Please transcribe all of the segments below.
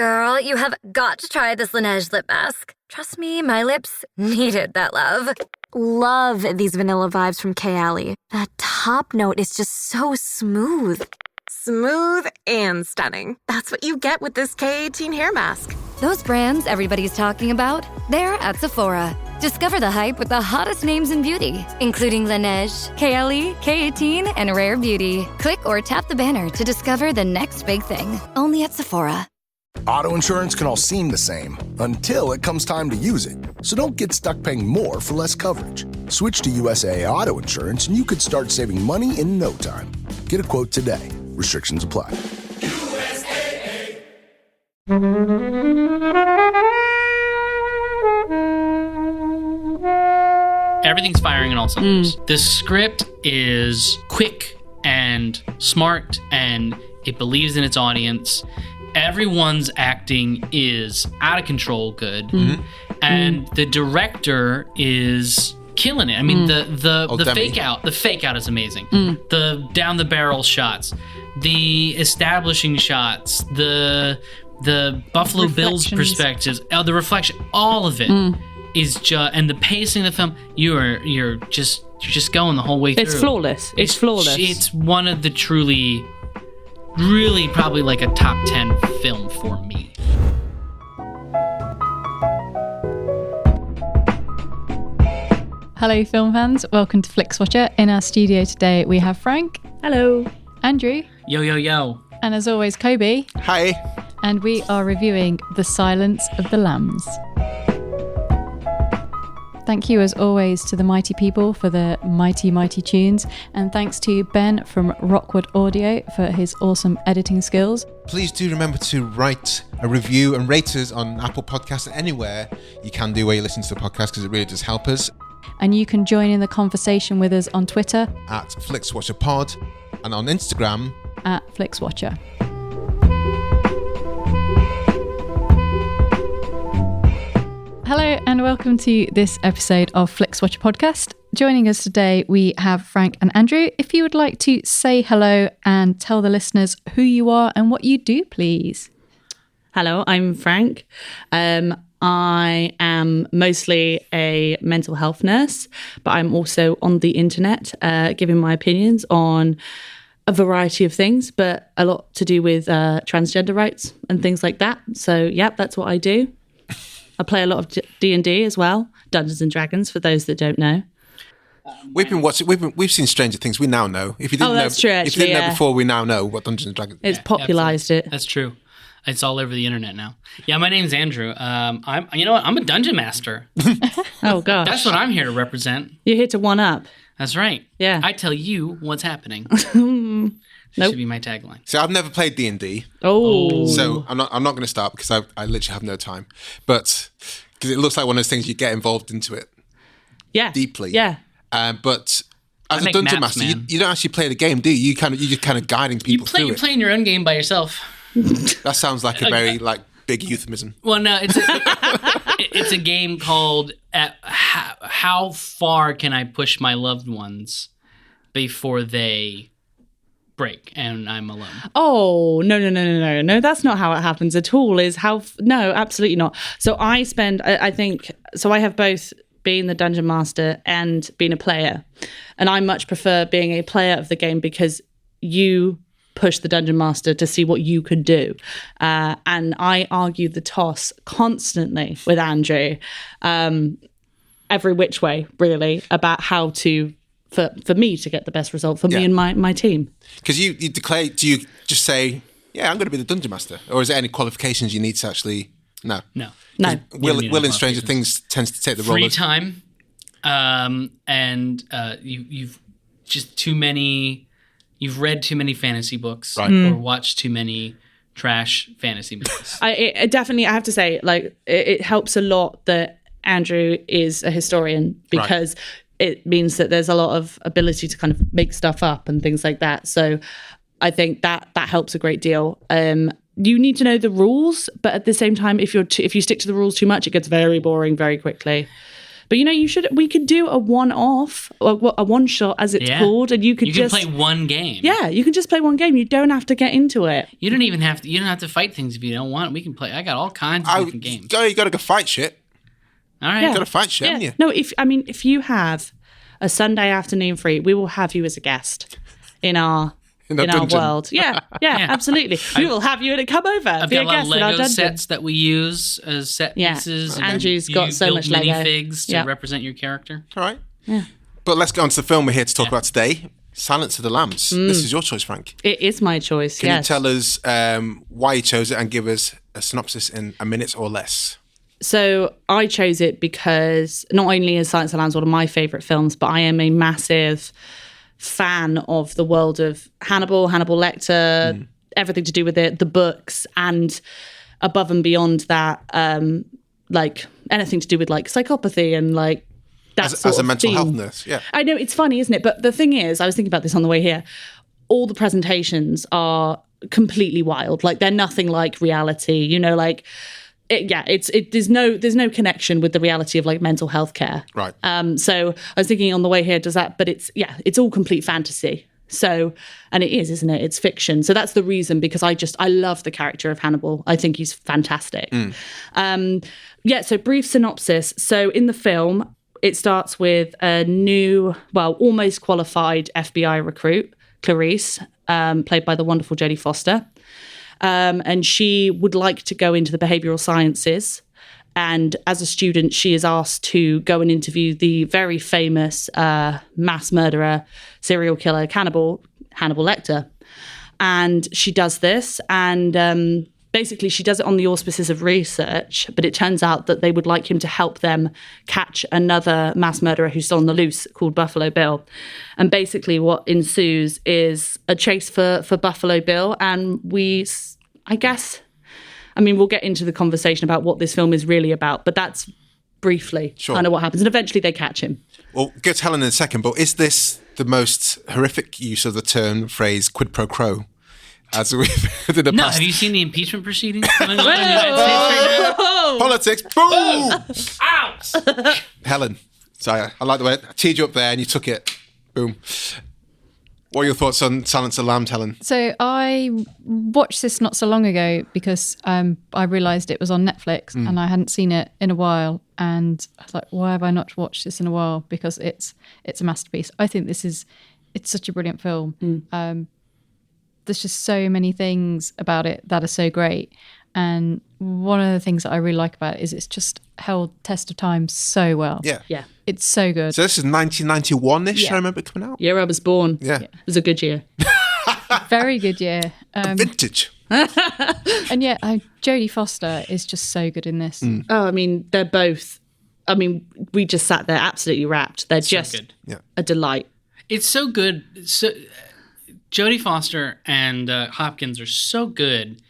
Girl, you have got to try this Laneige lip mask. Trust me, my lips needed that love. Love these vanilla vibes from Kayali. That top note is just so smooth. Smooth and stunning. That's what you get with this K18 hair mask. Those brands everybody's talking about, they're at Sephora. Discover the hype with the hottest names in beauty, including Laneige, Kayali, K18, and Rare Beauty. Click or tap the banner to discover the next big thing. Only at Sephora. Auto insurance can all seem the same until it comes time to use it. So don't get stuck paying more for less coverage. Switch to USAA Auto Insurance and you could start saving money in no time. Get a quote today. Restrictions apply. USAA. Everything's firing on all cylinders. The script is quick and smart, and it believes in its audience. Everyone's acting is out of control good, and the director is killing it. I mean, the fake out is amazing. The down the barrel shots, the establishing shots, the Buffalo Bills perspectives, the reflection, all of it is just, and the pacing of the film, you're just going the whole way through. It's flawless. It's flawless. It's one of the truly, really probably like a top 10 film for me. Hello film fans, welcome to Flixwatcher. In our studio today we have Frank. Hello. Andrew. Yo, yo, yo. And as always, Kobe. Hi. And we are reviewing The Silence of the Lambs. Thank you as always to the mighty people for the mighty, mighty tunes. And thanks to Ben from Rockwood Audio for his awesome editing skills. Please do remember to write a review and rate us on Apple Podcasts and anywhere you can do where you listen to the podcast, because it really does help us. And you can join in the conversation with us on Twitter at FlixWatcherPod and on Instagram at Flixwatcher. Hello and welcome to this episode of Flixwatcher Podcast. Joining us today, we have Frank and Andrew. If you would like to say hello and tell the listeners who you are and what you do, please. Hello, I'm Frank. I am mostly a mental health nurse, but I'm also on the internet giving my opinions on a variety of things, but a lot to do with transgender rights and things like that. So, yeah, that's what I do. I play a lot of D&D as well, Dungeons and Dragons, for those that don't know. We've been watching. We've seen Stranger Things. We now know. If you didn't know, true, actually, if you didn't know before, we now know what Dungeons and Dragons. It's popularized it. That's true. It's all over the internet now. Yeah, my name's Andrew. I'm a dungeon master. Oh gosh, that's what I'm here to represent. You're here to one up. That's right. Yeah, I tell you what's happening. Nope. Should be my tagline. So I've never played D&D. Oh, so I'm not going to start because I literally have no time. But because it looks like one of those things you get involved into it. Yeah. Deeply. Yeah. But as a dungeon master, you don't actually play the game, do you? You're just kind of guiding people through it. You're playing your own game by yourself. That sounds like a very big euphemism. Well, no, it's a game called How Far Can I Push My Loved Ones Before They Break and I'm Alone. Oh, no. That's not how it happens at all. No, absolutely not. So I have both being the dungeon master and being a player. And I much prefer being a player of the game because you push the dungeon master to see what you could do. And I argue the toss constantly with Andrew, every which way, really, about how to, for me to get the best result for me and my team. Because you declare, do you just say, yeah, I'm going to be the dungeon master? Or is there any qualifications you need to actually... No. Will in Stranger Things tends to take the role free time, and you've just too many. You've read too many fantasy books, right. Or watched too many trash fantasy movies. I definitely, I have to say, it helps a lot that Andrew is a historian because it means that there's a lot of ability to kind of make stuff up and things like that. So I think that helps a great deal. You need to know the rules, but at the same time, if you stick to the rules too much, it gets very boring very quickly. But we could do a one-off, or a one-shot as it's called, and you can play one game. Yeah, you can just play one game. You don't have to get into it. You don't have to fight things if you don't want. We can play. I got all kinds of different games. You got to go fight shit. All right, you got to fight shit, haven't you? No, if you have a Sunday afternoon free, we will have you as a guest in our world. Yeah, absolutely. We will have you and come over. I've got a lot of Lego sets that we use as set pieces. Andrew's got so much Lego. Minifigs to represent your character. All right. Yeah. But let's go on to the film we're here to talk about today, Silence of the Lambs. This is your choice, Frank. It is my choice, Can you tell us why you chose it and give us a synopsis in a minute or less? So I chose it because not only is Silence of the Lambs one of my favourite films, but I am a massive fan of the world of Hannibal Lector, everything to do with it, the books, and above and beyond that, like anything to do with like psychopathy and like that as a mental health nurse. Yeah, I know, it's funny, isn't it? But the thing is, I was thinking about this on the way here. All the presentations are completely wild. Like they're nothing like reality. Like. There's no connection with the reality of like mental health care. Right. So I was thinking on the way here, but it's all complete fantasy. So, and it is, isn't it? It's fiction. So that's the reason, because I love the character of Hannibal. I think he's fantastic. So brief synopsis. So in the film, it starts with a new, almost qualified FBI recruit, Clarice, played by the wonderful Jodie Foster. And she would like to go into the behavioural sciences. And as a student, she is asked to go and interview the very famous mass murderer, serial killer, Hannibal Lector. And she does this. And basically, she does it on the auspices of research. But it turns out that they would like him to help them catch another mass murderer who's still on the loose, called Buffalo Bill. And basically what ensues is a chase for Buffalo Bill. And we'll get into the conversation about what this film is really about, but that's briefly kind of what happens. And eventually they catch him. Well, get to Helen in a second, but is this the most horrific use of the phrase quid pro quo? As we've in the past. Have you seen the impeachment proceedings? Politics, boom! Ouch! Helen, sorry, I like the way I teed you up there and you took it. Boom. What are your thoughts on Silence of the Lambs, Helen? So I watched this not so long ago because I realised it was on Netflix and I hadn't seen it in a while. And I was like, why have I not watched this in a while? Because it's a masterpiece. I think it's such a brilliant film. There's just so many things about it that are so great. And one of the things that I really like about it is it's just held test of time so well. Yeah. It's so good. So this is 1991-ish, I remember it coming out. Year I was born. Yeah. It was a good year. Very good year. Vintage. And Jodie Foster is just so good in this. Oh, they're both, we just sat there absolutely wrapped. They're just good. A delight. It's so good. Jodie Foster and Hopkins are so good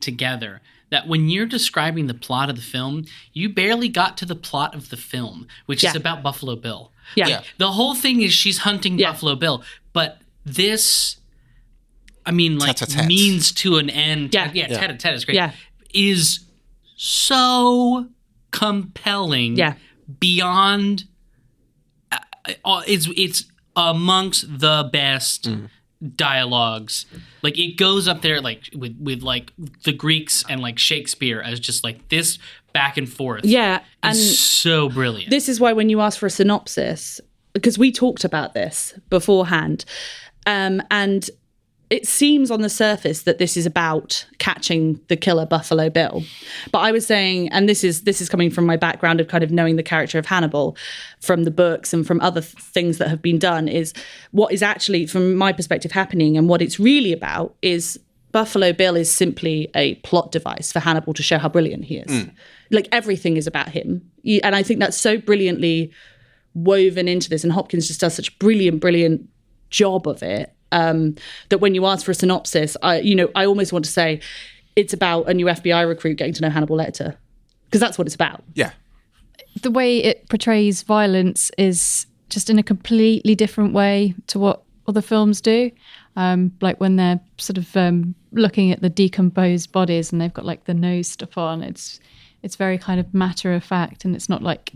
together that when you're describing the plot of the film, you barely got to the plot of the film, which is about Buffalo Bill. Yeah. The whole thing is she's hunting Buffalo Bill, but this, Tete-a-tete. means to an end. Tete-a-tete is great. Yeah. Is so compelling. Yeah. Beyond, it's amongst the best dialogues. Like it goes up there like with like the Greeks and like Shakespeare as just like this back and forth. Yeah, and so brilliant. This is why when you ask for a synopsis, because we talked about this beforehand, and it seems on the surface that this is about catching the killer Buffalo Bill. But I was saying, and this is coming from my background of kind of knowing the character of Hannibal from the books and from other things that have been done, is what is actually, from my perspective, happening. And what it's really about is Buffalo Bill is simply a plot device for Hannibal to show how brilliant he is. Like everything is about him. And I think that's so brilliantly woven into this. And Hopkins just does such a brilliant job of it. That when you ask for a synopsis, I almost want to say it's about a new FBI recruit getting to know Hannibal Lecter, because that's what it's about. Yeah. The way it portrays violence is just in a completely different way to what other films do. Like when they're sort of looking at the decomposed bodies and they've got like the nose stuff on, it's very kind of matter of fact, and it's not like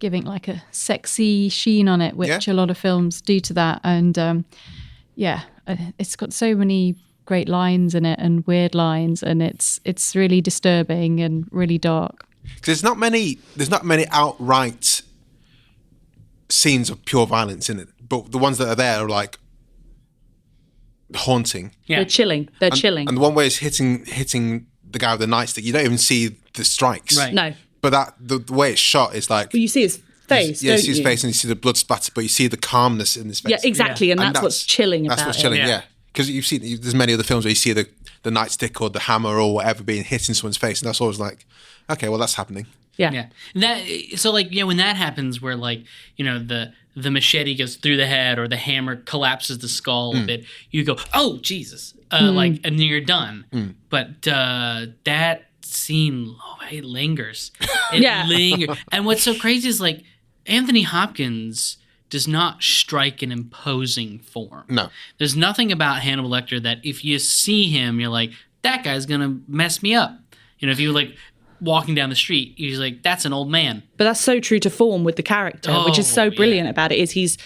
giving like a sexy sheen on it, which a lot of films do to that. And it's got so many great lines in it and weird lines, and it's really disturbing and really dark. Because there's not many outright scenes of pure violence in it, but the ones that are there are like haunting. Yeah. They're chilling. And the one where it's hitting the guy with the nightstick, you don't even see the strikes. Right. No. But the way it's shot is like... Well, you see his face, you see his face and you see the blood splatter, but you see the calmness in his face. Yeah, exactly. And that's what's chilling about it. That's what's chilling, yeah. Because you've seen, there's many other films where you see the nightstick or the hammer or whatever being hit in someone's face, and that's always like, okay, well, that's happening. Yeah. When that happens, where like, the machete goes through the head or the hammer collapses the skull a bit, you go, oh Jesus, and then you're done. But that scene, it lingers. It lingers. And what's so crazy is like Anthony Hopkins does not strike an imposing form. No. There's nothing about Hannibal Lecter that if you see him, you're like, that guy's gonna mess me up. If you like walking down the street, you're like, that's an old man. But that's so true to form with the character, which is so brilliant about it. Is he's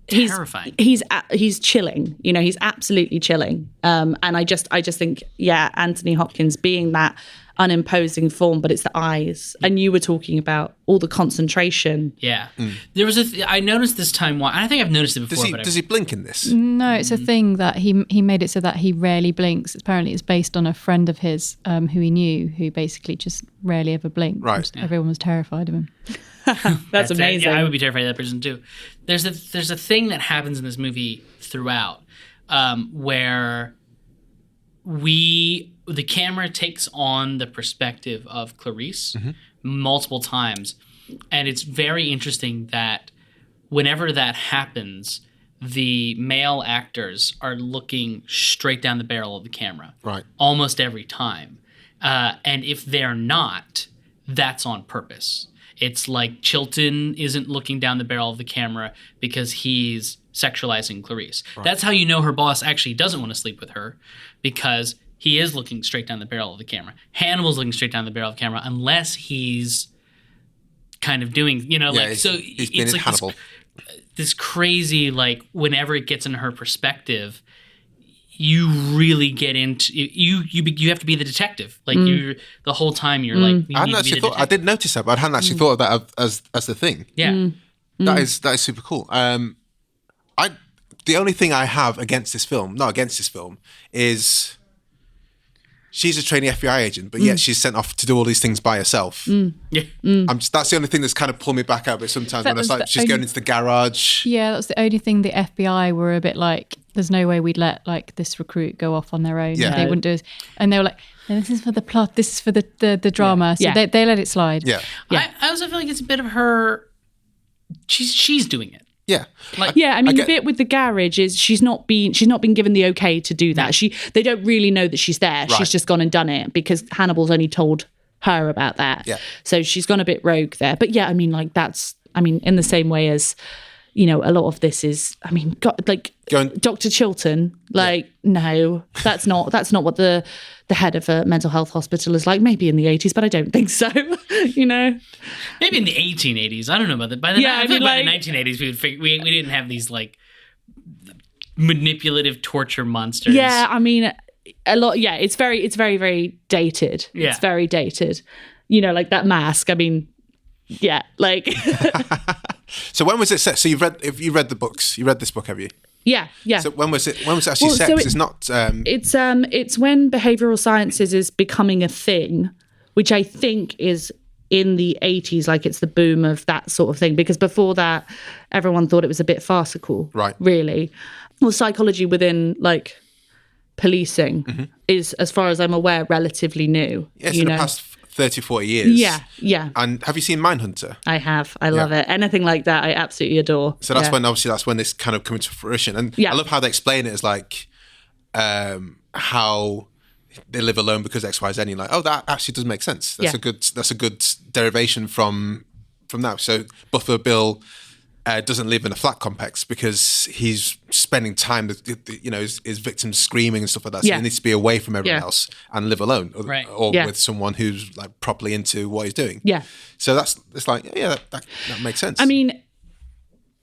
terrifying. He's chilling. He's absolutely chilling. And I just think, Anthony Hopkins being that unimposing form, but it's the eyes. And you were talking about all the concentration. Yeah. There was I noticed this time, I think I've noticed it before. Does he blink in this? No, it's a thing that he made it so that he rarely blinks. Apparently it's based on a friend of his who he knew, who basically just rarely ever blinked. Right. Everyone was terrified of him. That's amazing. Yeah, I would be terrified of that person too. There's a thing that happens in this movie throughout where the camera takes on the perspective of Clarice multiple times, and it's very interesting that whenever that happens, the male actors are looking straight down the barrel of the camera, right? Almost every time, and if they're not, that's on purpose. It's like Chilton isn't looking down the barrel of the camera because he's sexualizing Clarice. Right. That's how you know her boss actually doesn't want to sleep with her, because he is looking straight down the barrel of the camera. Hannibal's looking straight down the barrel of the camera, unless he's kind of doing, he's like Hannibal. This crazy, like, whenever it gets in her perspective, you really get into you have to be the detective. Like you the whole time you're like, I did notice that, but I hadn't actually thought of that as the thing. Yeah. That is super cool. The only thing I have against this film, is she's a trainee FBI agent, but yet she's sent off to do all these things by herself. Yeah. That's the only thing that's kind of pulled me back out a bit sometimes when it's like she's going into the garage. Yeah, that's the only thing the FBI were a bit like, there's no way we'd let like this recruit go off on their own. Yeah. They wouldn't do it. And they were like, no, this is for the plot, this is for the drama. So they let it slide. Yeah. I also feel like it's a bit of her, she's doing it. Yeah. The bit with the garage is she's not been given the okay to do that. They don't really know that she's there. Right. She's just gone and done it because Hannibal's only told her about that. Yeah. So she's gone a bit rogue there. But in the same way as, a lot of this is, Dr. Chilton, no, that's not what the head of a mental health hospital is like. Maybe in the 80s, but I don't think so. Maybe in the 1880s. I don't know about that. By the 1980s, we didn't have these like manipulative torture monsters. Yeah, a lot. Yeah, it's very, very dated. Yeah. It's very dated. Like that mask. Yeah, like. So when was it set? So you've read the books. You read this book, have you? Yeah. So when was it actually set? It's not. It's when behavioral sciences is becoming a thing, which I think is in the 80s. Like it's the boom of that sort of thing. Because before that, everyone thought it was a bit farcical. Right. Really. Well, psychology within like policing is, as far as I'm aware, relatively new. Yes, in the past 30, 40 years. Yeah. And have you seen Mindhunter? I have. I love it. Anything like that, I absolutely adore. So that's when this kind of comes to fruition. And I love how they explain it as like how they live alone because X, Y, Z. And you're like, oh, that actually does make sense. That's a good derivation from that. So Buffalo Bill doesn't live in a flat complex because he's spending time with, his victims screaming and stuff like that. So he needs to be away from everyone else and live alone, or with someone who's like properly into what he's doing. Yeah. So that makes sense. I mean,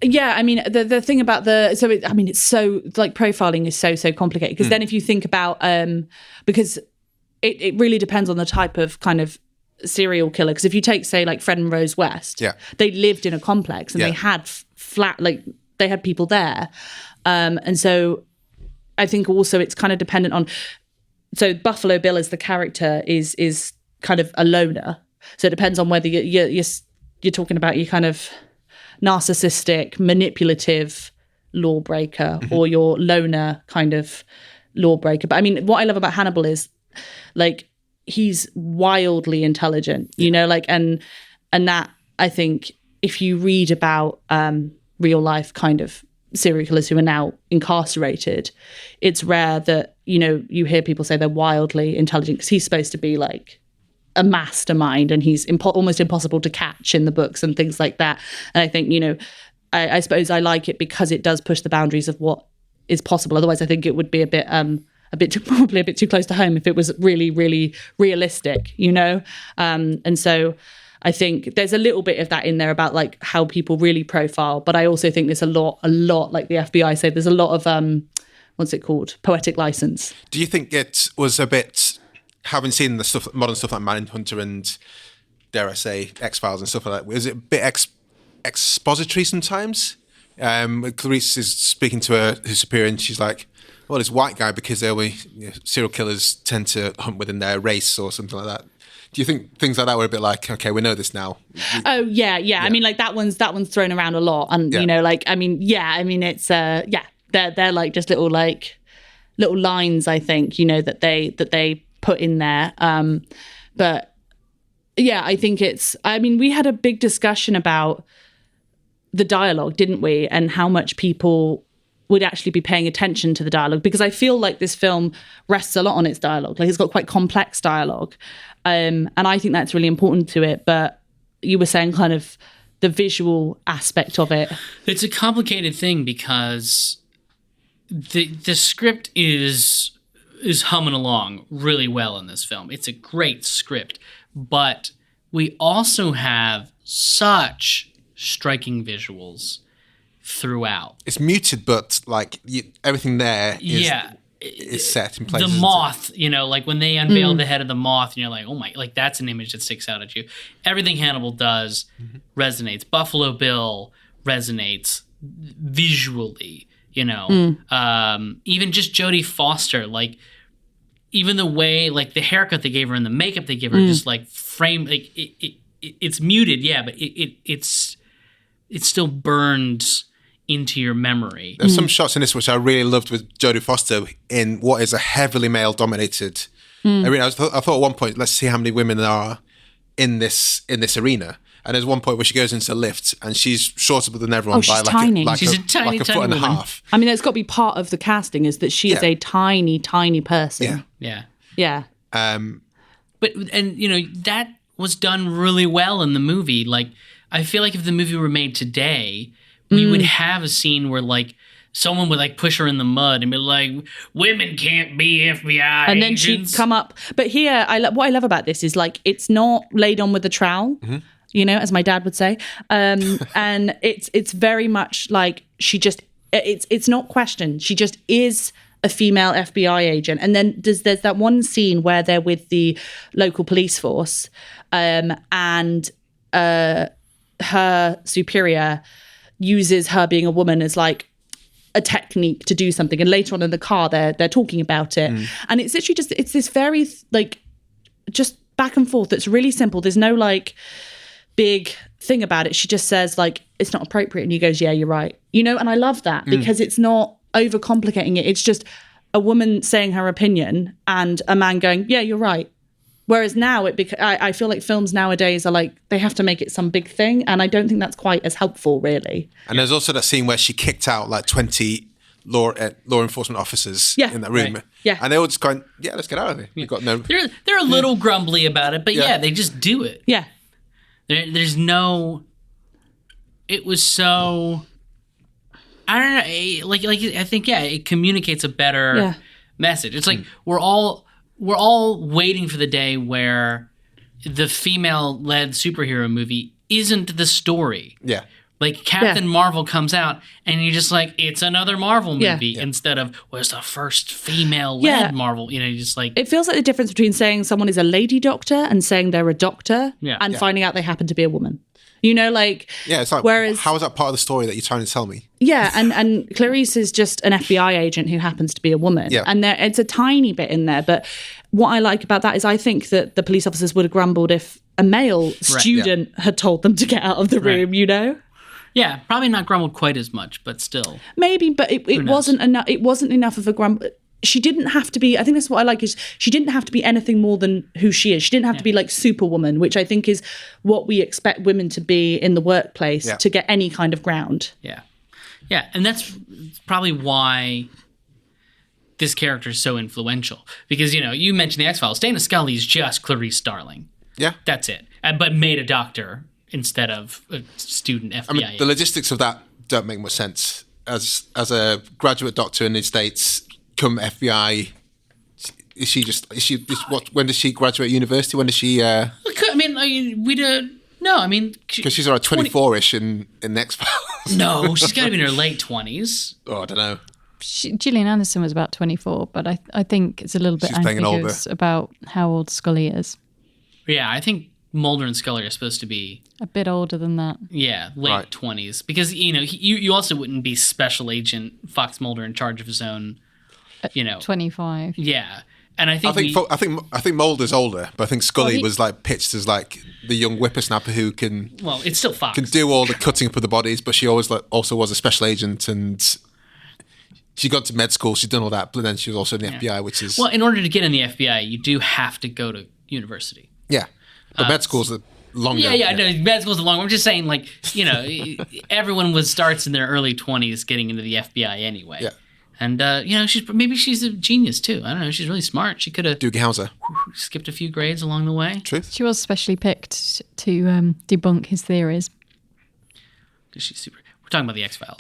the thing about it's so like profiling is so complicated because then if you think about because it really depends on the type of kind of serial killer, because if you take, say, like Fred and Rose West, they lived in a complex and they had they had people there, and so I think also it's kind of dependent on. So Buffalo Bill as the character is kind of a loner, so it depends on whether you're talking about your kind of narcissistic, manipulative lawbreaker or your loner kind of lawbreaker. But I mean, what I love about Hannibal is like he's wildly intelligent, and that I think if you read about real life kind of serial killers who are now incarcerated, it's rare that, you hear people say they're wildly intelligent because he's supposed to be like a mastermind and he's almost impossible to catch in the books and things like that. And I think, I suppose I like it because it does push the boundaries of what is possible. Otherwise, I think it would be probably a bit too close to home if it was really, really realistic, and so I think there's a little bit of that in there about like how people really profile, but I also think there's a lot like the FBI say, there's a lot of what's it called, poetic license. Do you think it was a bit, having seen the modern stuff like Mindhunter and dare I say X-Files and stuff like that, was it a bit expository sometimes? Clarice is speaking to her superior and she's like, well, this white guy, because they only serial killers tend to hunt within their race or something like that. Do you think things like that were a bit like, okay, we know this now? Oh yeah. I mean, like that one's thrown around a lot, and it's they're like just little lines, I think, that they put in there. But yeah, I think we had a big discussion about the dialogue, didn't we, and how much people would actually be paying attention to the dialogue, because I feel like this film rests a lot on its dialogue. Like it's got quite complex dialogue. And I think that's really important to it. But you were saying kind of the visual aspect of it. It's a complicated thing because the script is humming along really well in this film. It's a great script, but we also have such striking visuals throughout. It's muted, but like everything there is set in place. The moth, like when they unveil the head of the moth, and you're like, oh my, like that's an image that sticks out at you. Everything Hannibal does resonates. Buffalo Bill resonates visually, even just Jodie Foster, like even the way, like the haircut they gave her and the makeup they give her, just like framed, like it's muted, but it's still burns into your memory. There's some shots in this which I really loved with Jodie Foster in what is a heavily male-dominated arena. I thought at one point, let's see how many women there are in this arena. And there's one point where she goes into the lift and she's shorter than everyone by she's a tiny a foot and a woman. half. I mean, that's got to be part of the casting, is that she is a tiny, tiny person. Yeah. But that was done really well in the movie. Like, I feel like if the movie were made today, we would have a scene where like someone would like push her in the mud and be like, women can't be FBI and then agents. she'd come up. But here, what I love about this is like it's not laid on with a trowel, as my dad would say, and it's very much like she just it's not questioned. She just is a female FBI agent. And then there's that one scene where they're with the local police force, and her superior uses her being a woman as like a technique to do something, and later on in the car they're talking about it, and it's literally just it's this very like just back and forth. It's really simple. There's no like big thing about it. She just says like it's not appropriate, and he goes, yeah, you're right, and I love that because it's not overcomplicating it. It's just a woman saying her opinion and a man going, yeah, you're right. Whereas now, I feel like films nowadays are like, they have to make it some big thing. And I don't think that's quite as helpful, really. And there's also that scene where she kicked out like 20 law enforcement officers in that room. Right. Yeah. And they all just going, yeah, let's get out of here. We've got no... They're a little grumbly about it, but they just do it. Yeah. There's no... it was so. I don't know. Like I think it communicates a better message. It's like we're all waiting for the day where the female-led superhero movie isn't the story. Yeah. Like Captain Marvel comes out, and you're just like, it's another Marvel movie instead of it's the first female-led Marvel. You know, you're just like it feels like the difference between saying someone is a lady doctor and saying they're a doctor, and finding out they happen to be a woman. You know, like it's like, whereas how is that part of the story that you're trying to tell me? Yeah, and Clarice is just an FBI agent who happens to be a woman, and it's a tiny bit in there. But what I like about that is I think that the police officers would have grumbled if a male student had told them to get out of the room. You know. Yeah, probably not grumbled quite as much, but still. Maybe, but it wasn't enough. It wasn't enough of a grumble. She didn't have to be. I think that's what I like is she didn't have to be anything more than who she is. She didn't have to be like Superwoman, which I think is what we expect women to be in the workplace to get any kind of ground. Yeah, and that's probably why this character is so influential. Because you mentioned the X-Files. Dana Scully is just Clarice Starling. Yeah, that's it. But made a doctor instead of a student FBI. I mean, the logistics of that don't make much sense. As a graduate doctor in the States, come FBI, when does she graduate university? When does she? I mean, we don't. No, I mean, because she's around 24-ish in X-Files. No, she's got to be in her late 20s. Oh, I don't know. Gillian Anderson was about 24, but I think it's a little bit ambiguous about how old Scully is. Yeah, I think Mulder and Scully are supposed to be a bit older than that. Yeah, late 20s, because you also wouldn't be Special Agent Fox Mulder in charge of his own. 25. Yeah, and I think Mulder's older, but I think Scully was like pitched as like the young whippersnapper who can. Well, it's still Fox. Can do all the cutting up of the bodies, but she always also was a special agent, and she got to med school. She's done all that, but then she was also in the FBI, which is in order to get in the FBI, you do have to go to university. Yeah, but med school's longer. Yeah. No, med school's longer. I'm just saying, like everyone starts in their early 20s getting into the FBI anyway. Yeah. And she's a genius too. I don't know. She's really smart. She could have Doogie Howser skipped a few grades along the way. Truth. She was specially picked to debunk his theories. Because she's super. We're talking about the X-Files,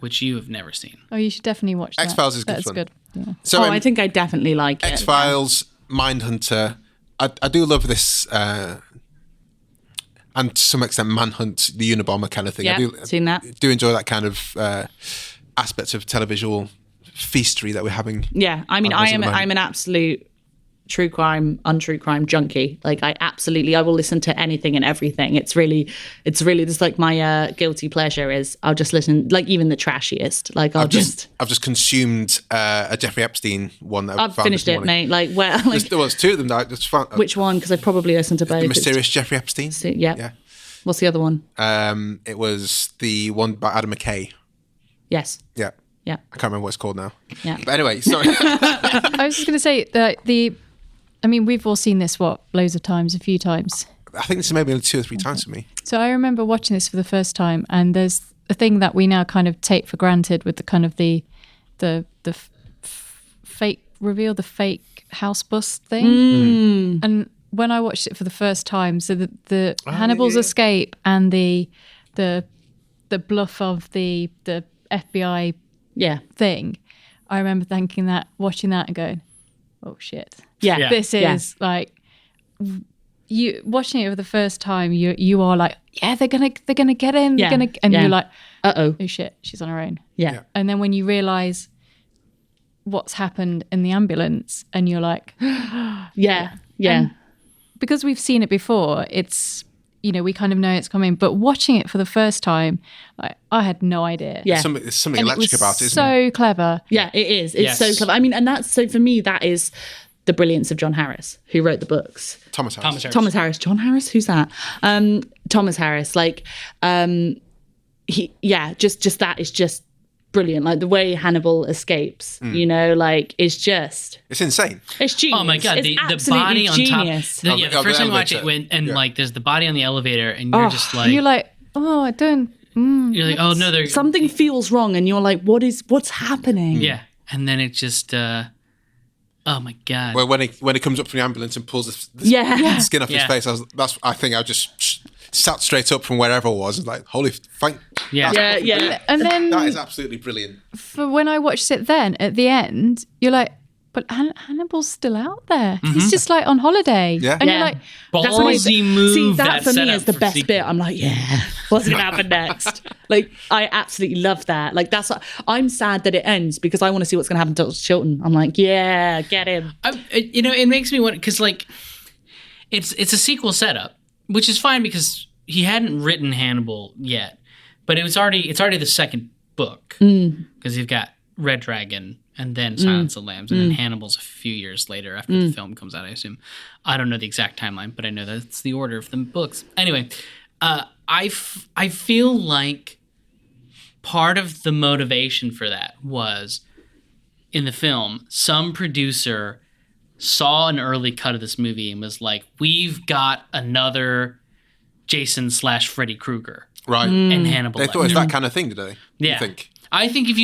which you have never seen. Oh, you should definitely watch that. X-Files is good That's fun. good. Yeah. So I think I definitely like it. X-Files, Mindhunter. I do love this, and to some extent, Manhunt, the Unabomber kind of thing. Yeah, seen that. I do enjoy that kind of aspects of televisual feastery that we're having. Yeah, I mean, I'm an absolute true crime, untrue crime junkie. Like I will listen to anything and everything. It's really just like my guilty pleasure is I'll just listen, like even the trashiest. Like I've just consumed a Jeffrey Epstein one. That I've finished it, mate. Like where there was two of them that I just found. Which one? Because I probably listened to both. The Mysterious Jeffrey Epstein. Yeah. What's the other one? It was the one by Adam McKay. Yes. Yeah. Yeah. I can't remember what it's called now. Yeah. But anyway, sorry. I was just going to say that we've all seen this, loads of times, a few times. I think this is maybe only 2 or 3 times for me. So I remember watching this for the first time, and there's a thing that we now kind of take for granted with the kind of the fake reveal, the fake house bust thing. And when I watched it for the first time, so the Hannibal's escape and the bluff of the FBI thing, I remember watching that and going, oh shit. Yeah. This is like you watching it for the first time, you are like, yeah, they're gonna get him, you're like, oh shit, she's on her own. Yeah. And then when you realise what's happened in the ambulance and you're like, yeah. And because we've seen it before, it's we kind of know it's coming, but watching it for the first time, like I had no idea. Yeah. There's something electric about it, isn't it? So clever. Yeah, it is. It's so clever. I mean, and that's, so for me, that is the brilliance of John Harris, who wrote the books. Thomas Harris. John Harris? Who's that? Thomas Harris. Like, just that is just brilliant. Like the way Hannibal escapes, it's insane. It's genius. Oh my god, the body on genius. top. The first time I watch it, like there's the body on the elevator, and you're just like, you're like, oh, I don't. You're like, oh no, there's something feels wrong, and you're like, what's happening? Yeah, and then it just, oh my god. Well, when he comes up from the ambulance and pulls the skin off his face, I think I just sat straight up from wherever it was, and like, holy, thank. Yeah. Yeah. And then That is absolutely brilliant. for when I watched it then, at the end, you're like, but Hannibal's still out there. He's just like on holiday. Yeah. And Yeah. you're like, Ballsy move. See, that for set me up is the for best sequel. bit. I'm like, yeah, what's going to happen next? Like, I absolutely love that. Like, I'm sad that it ends because I want to see what's going to happen to Chilton. I'm like, yeah, get him. It makes me want, because like it's a sequel setup, which is fine because he hadn't written Hannibal yet, but it's already the second book because you've got Red Dragon and then Silence of the Lambs, and then Hannibal's a few years later after the film comes out, I assume. I don't know the exact timeline, but I know that's the order of the books. Anyway, I feel like part of the motivation for that was, in the film, some producer saw an early cut of this movie and was like, we've got another Jason/Freddy Krueger Right. and Hannibal They thought it was Lecter. that kind of thing, did they? Yeah. You think? I think if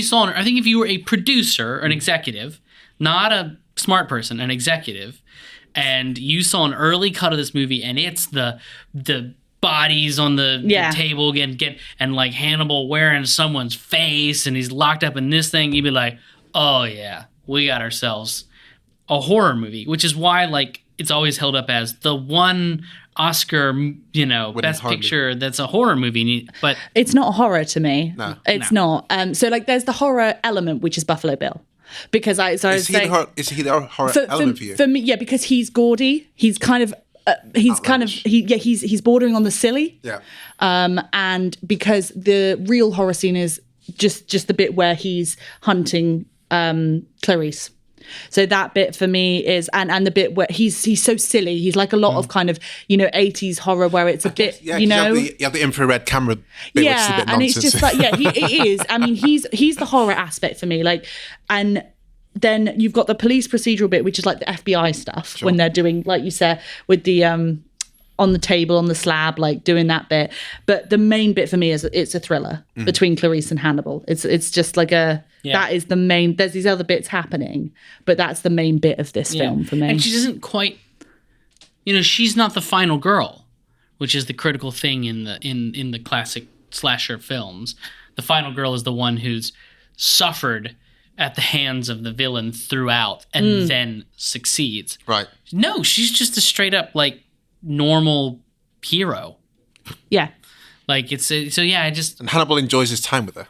you were a producer, an executive, not a smart person, an executive, and you saw an early cut of this movie and it's the bodies on the table and like Hannibal wearing someone's face and he's locked up in this thing, you'd be like, oh yeah, we got ourselves a horror movie, which is why like it's always held up as the one Oscar, best horror picture that's a horror movie. But It's not horror to me. No. It's not. So, like, there's the horror element, which is Buffalo Bill. Because Is he the horror element for you? For me, yeah, because he's gaudy. He's kind of... he's bordering on the silly. Yeah. And because the real horror scene is just the bit where he's hunting Clarice. So that bit for me is, and the bit where he's so silly. He's like a lot of kind of 80s horror where it's a bit Yeah, you have the infrared camera bit, which is a bit and nonsense. it's just like it is. I mean, he's the horror aspect for me. Like, and then you've got the police procedural bit, which is like the FBI stuff when they're doing, like you said, with the on the table, on the slab, like doing that bit. But the main bit for me is it's a thriller between Clarice and Hannibal. It's just like that is the main. There's these other bits happening, but that's the main bit of this film for me. And she doesn't quite, she's not the final girl, which is the critical thing in the classic slasher films. The final girl is the one who's suffered at the hands of the villain throughout and then succeeds. Right. No, she's just a straight up like normal hero. Yeah. Like it's And Hannibal enjoys his time with her.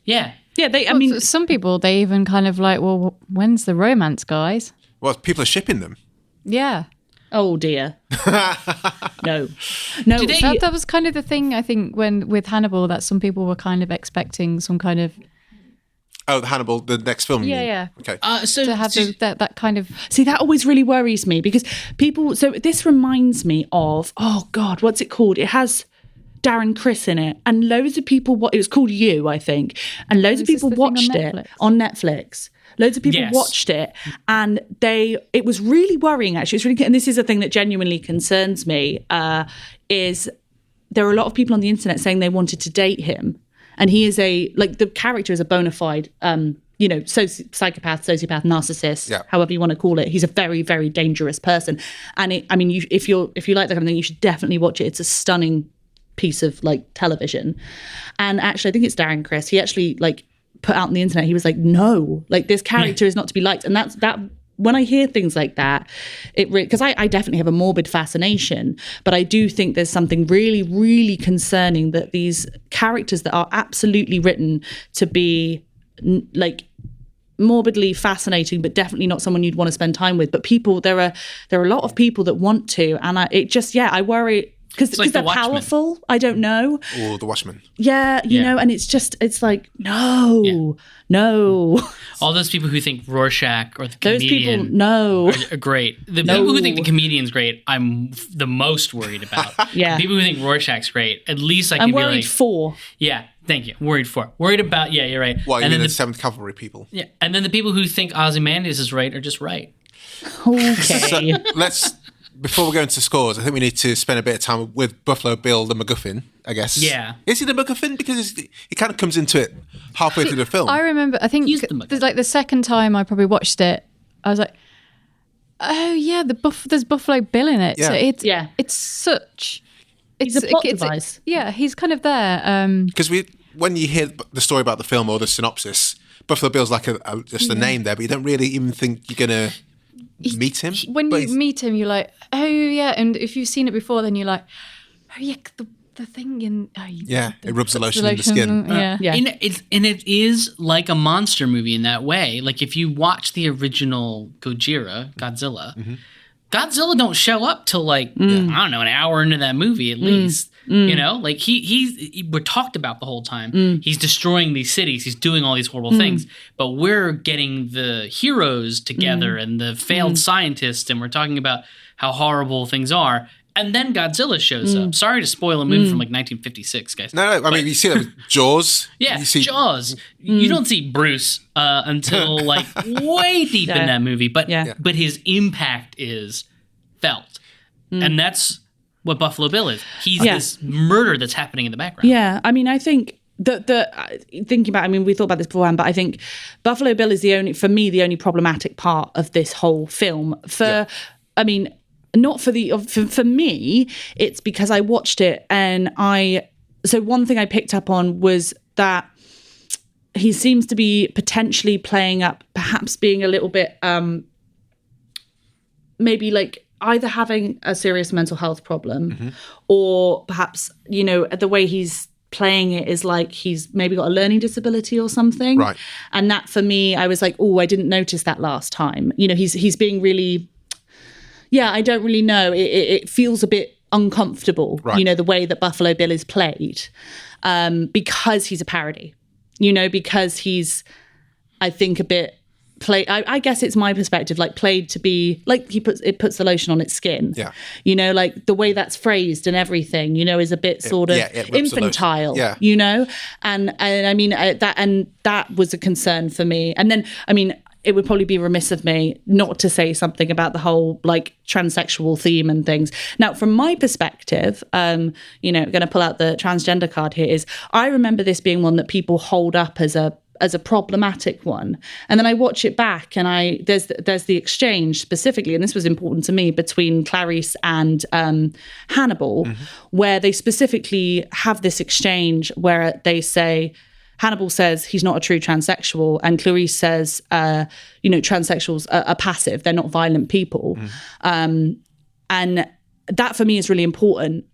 Yeah. Yeah, some people, they even kind of like, well, when's the romance, guys? Well, people are shipping them. Yeah. oh dear. No. That was kind of the thing, I think, with Hannibal, that some people were kind of expecting some kind of... Oh, Hannibal, the next film. you mean? Yeah. Okay. to have that kind of... See, that always really worries me because people. So this reminds me of, oh God, what's it called? It has Darren Criss in it, and loads of people. It was called You, I think, and loads of Is this people the thing on watched it Netflix? on Netflix. Loads of people Yes. watched it, and it was really worrying. Actually, it's really, and this is a thing that genuinely concerns me. Is there are a lot of people on the internet saying they wanted to date him. And he is the character is a bona fide, psychopath, sociopath, narcissist, however you want to call it. He's a very, very dangerous person. And if you like that kind of thing, you should definitely watch it. It's a stunning piece of like television. And actually, I think it's Darren Criss. He actually put out on the internet. He was like, no, this character is not to be liked. And that's that. When I hear things like that, because I definitely have a morbid fascination, but I do think there's something really, really concerning that these characters that are absolutely written to be morbidly fascinating, but definitely not someone you'd want to spend time with. But there are a lot of people that want to, and I worry. Because like they're The Watchmen. powerful. I don't know. Or The Watchmen. Yeah, you know, and it's like, no. All those people who think Rorschach or the Those comedian people, no. are great. The people who think the comedian's great, I'm the most worried about. Yeah. The people who think Rorschach's great, at least I can I'm be worried like, for. yeah, thank you. Worried about, yeah, you're right. What, and you then mean the 7th Cavalry people? yeah, and then the people who think Ozymandias is right are just right. Okay. So before we go into scores, I think we need to spend a bit of time with Buffalo Bill, the MacGuffin, I guess. Yeah. Is he the MacGuffin? Because he kind of comes into it halfway through the film. I remember, I think He's the MacGuffin. the second time I probably watched it, I was like, oh yeah, there's Buffalo Bill in it. Yeah. So Yeah. it's such He's a plot device. Yeah, he's kind of there. Because when you hear the story about the film or the synopsis, Buffalo Bill's like just a name there, but you don't really even think you're going to meet him. When you meet him, you're like, oh, yeah. And if you've seen it before, then you're like, oh, yeah, the thing in... Oh, it rubs the lotion in the skin. Yeah. And it is like a monster movie in that way. Like, if you watch the original Godzilla, Godzilla don't show up till like, I don't know, an hour into that movie at least. You know, like we're talked about the whole time. He's destroying these cities. He's doing all these horrible things. But we're getting the heroes together and the failed scientists, and we're talking about how horrible things are. And then Godzilla shows up. Sorry to spoil a movie from like 1956, guys. No, I mean, you see that with Jaws. Yeah, Jaws. You don't see Bruce until like way deep in that movie. But his impact is felt. And that's what Buffalo Bill is. He's this murder that's happening in the background. Yeah, I mean, I think thinking about, I mean, we thought about this beforehand, but I think Buffalo Bill is the only problematic part of this whole film. I mean, not for me, it's because I watched it and so one thing I picked up on was that he seems to be potentially playing up, perhaps being a little bit, maybe like either having a serious mental health problem or perhaps, you know, the way he's playing it is like he's maybe got a learning disability or something. Right. And that for me, I was like, oh, I didn't notice that last time. You know, he's being really, I don't really know. It feels a bit uncomfortable, you know, the way that Buffalo Bill is played because he's a parody, you know, because he's, I think, a bit I guess it's my perspective, like played to be like it puts the lotion on its skin. Yeah. You know, like the way that's phrased and everything, you know, is a bit sort of infantile. Yeah. You know? And I mean that was a concern for me. And then I mean, it would probably be remiss of me not to say something about the whole like transsexual theme and things. Now, from my perspective, you know, going to pull out the transgender card here, is I remember this being one that people hold up as a problematic one. And then I watch it back and there's the exchange specifically, and this was important to me, between Clarice and Hannibal, where they specifically have this exchange where they say, Hannibal says he's not a true transsexual, and Clarice says, you know, transsexuals are passive, they're not violent people. And that for me is really important.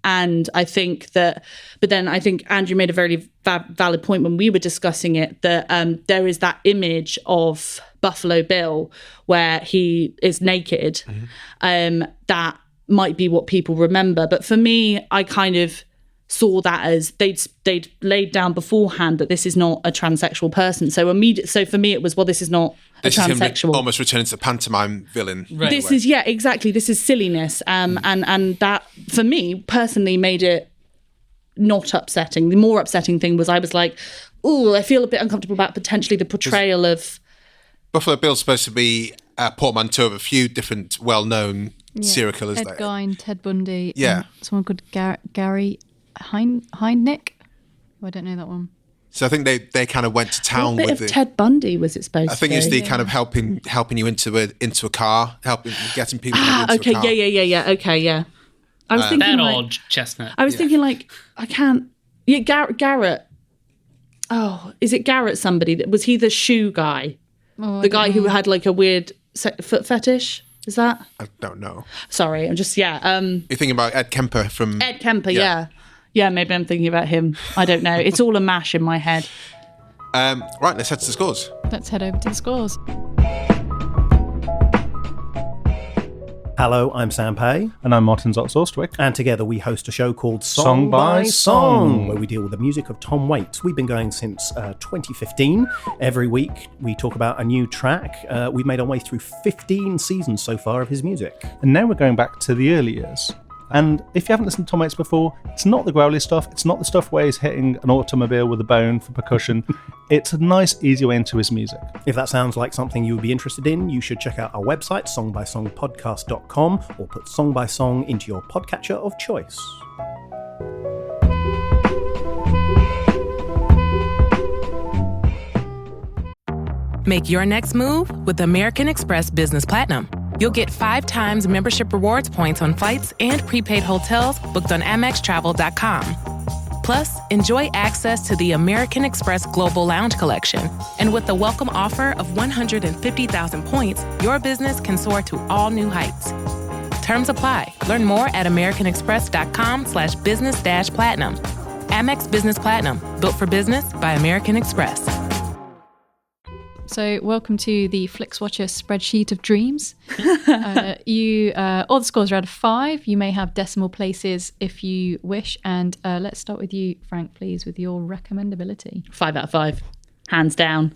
And I think that, but then I think Andrew made a very valid point when we were discussing it, that there is that image of Buffalo Bill where he is naked, that might be what people remember. But for me, I kind of saw that as they'd laid down beforehand that this is not a transsexual person. So for me it was, well, this is not a transsexual. Almost returning to the pantomime villain. Right. This is exactly. This is silliness. And that for me personally made it not upsetting. The more upsetting thing was I was like, oh, I feel a bit uncomfortable about potentially the portrayal of Buffalo Bill's supposed to be a portmanteau of a few different well-known serial killers. Ted Gein, Ted Bundy. Yeah. Someone called Gary Heindnick. I don't know that one. So I think they kind of went to town with with it. Ted Bundy was it supposed to be? I think it's the kind of helping you into a car, getting people into a car. Yeah. Okay, yeah. I was thinking that old chestnut. I was thinking like I can't. Yeah, Garrett. Oh, is it Garrett? Somebody was he the shoe guy? The guy who had like a weird foot fetish. Is that? I don't know. Sorry, I'm just You're thinking about Ed Kemper from Ed Kemper, yeah. Yeah, maybe I'm thinking about him. I don't know. It's all a mash in my head. Right, let's head to the scores. Let's head over to the scores. Hello, I'm Sam Pay. And I'm Martin Zotz-Ostwick. And together we host a show called Song by Song, where we deal with the music of Tom Waits. We've been going since 2015. Every week we talk about a new track. We've made our way through 15 seasons so far of his music. And now we're going back to the early years. And if you haven't listened to Tom Waits before, it's not the growly stuff. It's not the stuff where he's hitting an automobile with a bone for percussion. It's a nice, easy way into his music. If that sounds like something you would be interested in, you should check out our website, songbysongpodcast.com, or put Song by Song into your podcatcher of choice. Make your next move with American Express Business Platinum. You'll get 5 times membership rewards points on flights and prepaid hotels booked on AmexTravel.com. Plus, enjoy access to the American Express Global Lounge Collection. And with the welcome offer of 150,000 points, your business can soar to all new heights. Terms apply. Learn more at americanexpress.com/business-platinum. Amex Business Platinum. Built for business by American Express. So, welcome to the Flixwatcher spreadsheet of dreams. All the scores are out of 5. You may have decimal places if you wish. And let's start with you, Frank, please, with your recommendability. 5 out of 5, hands down.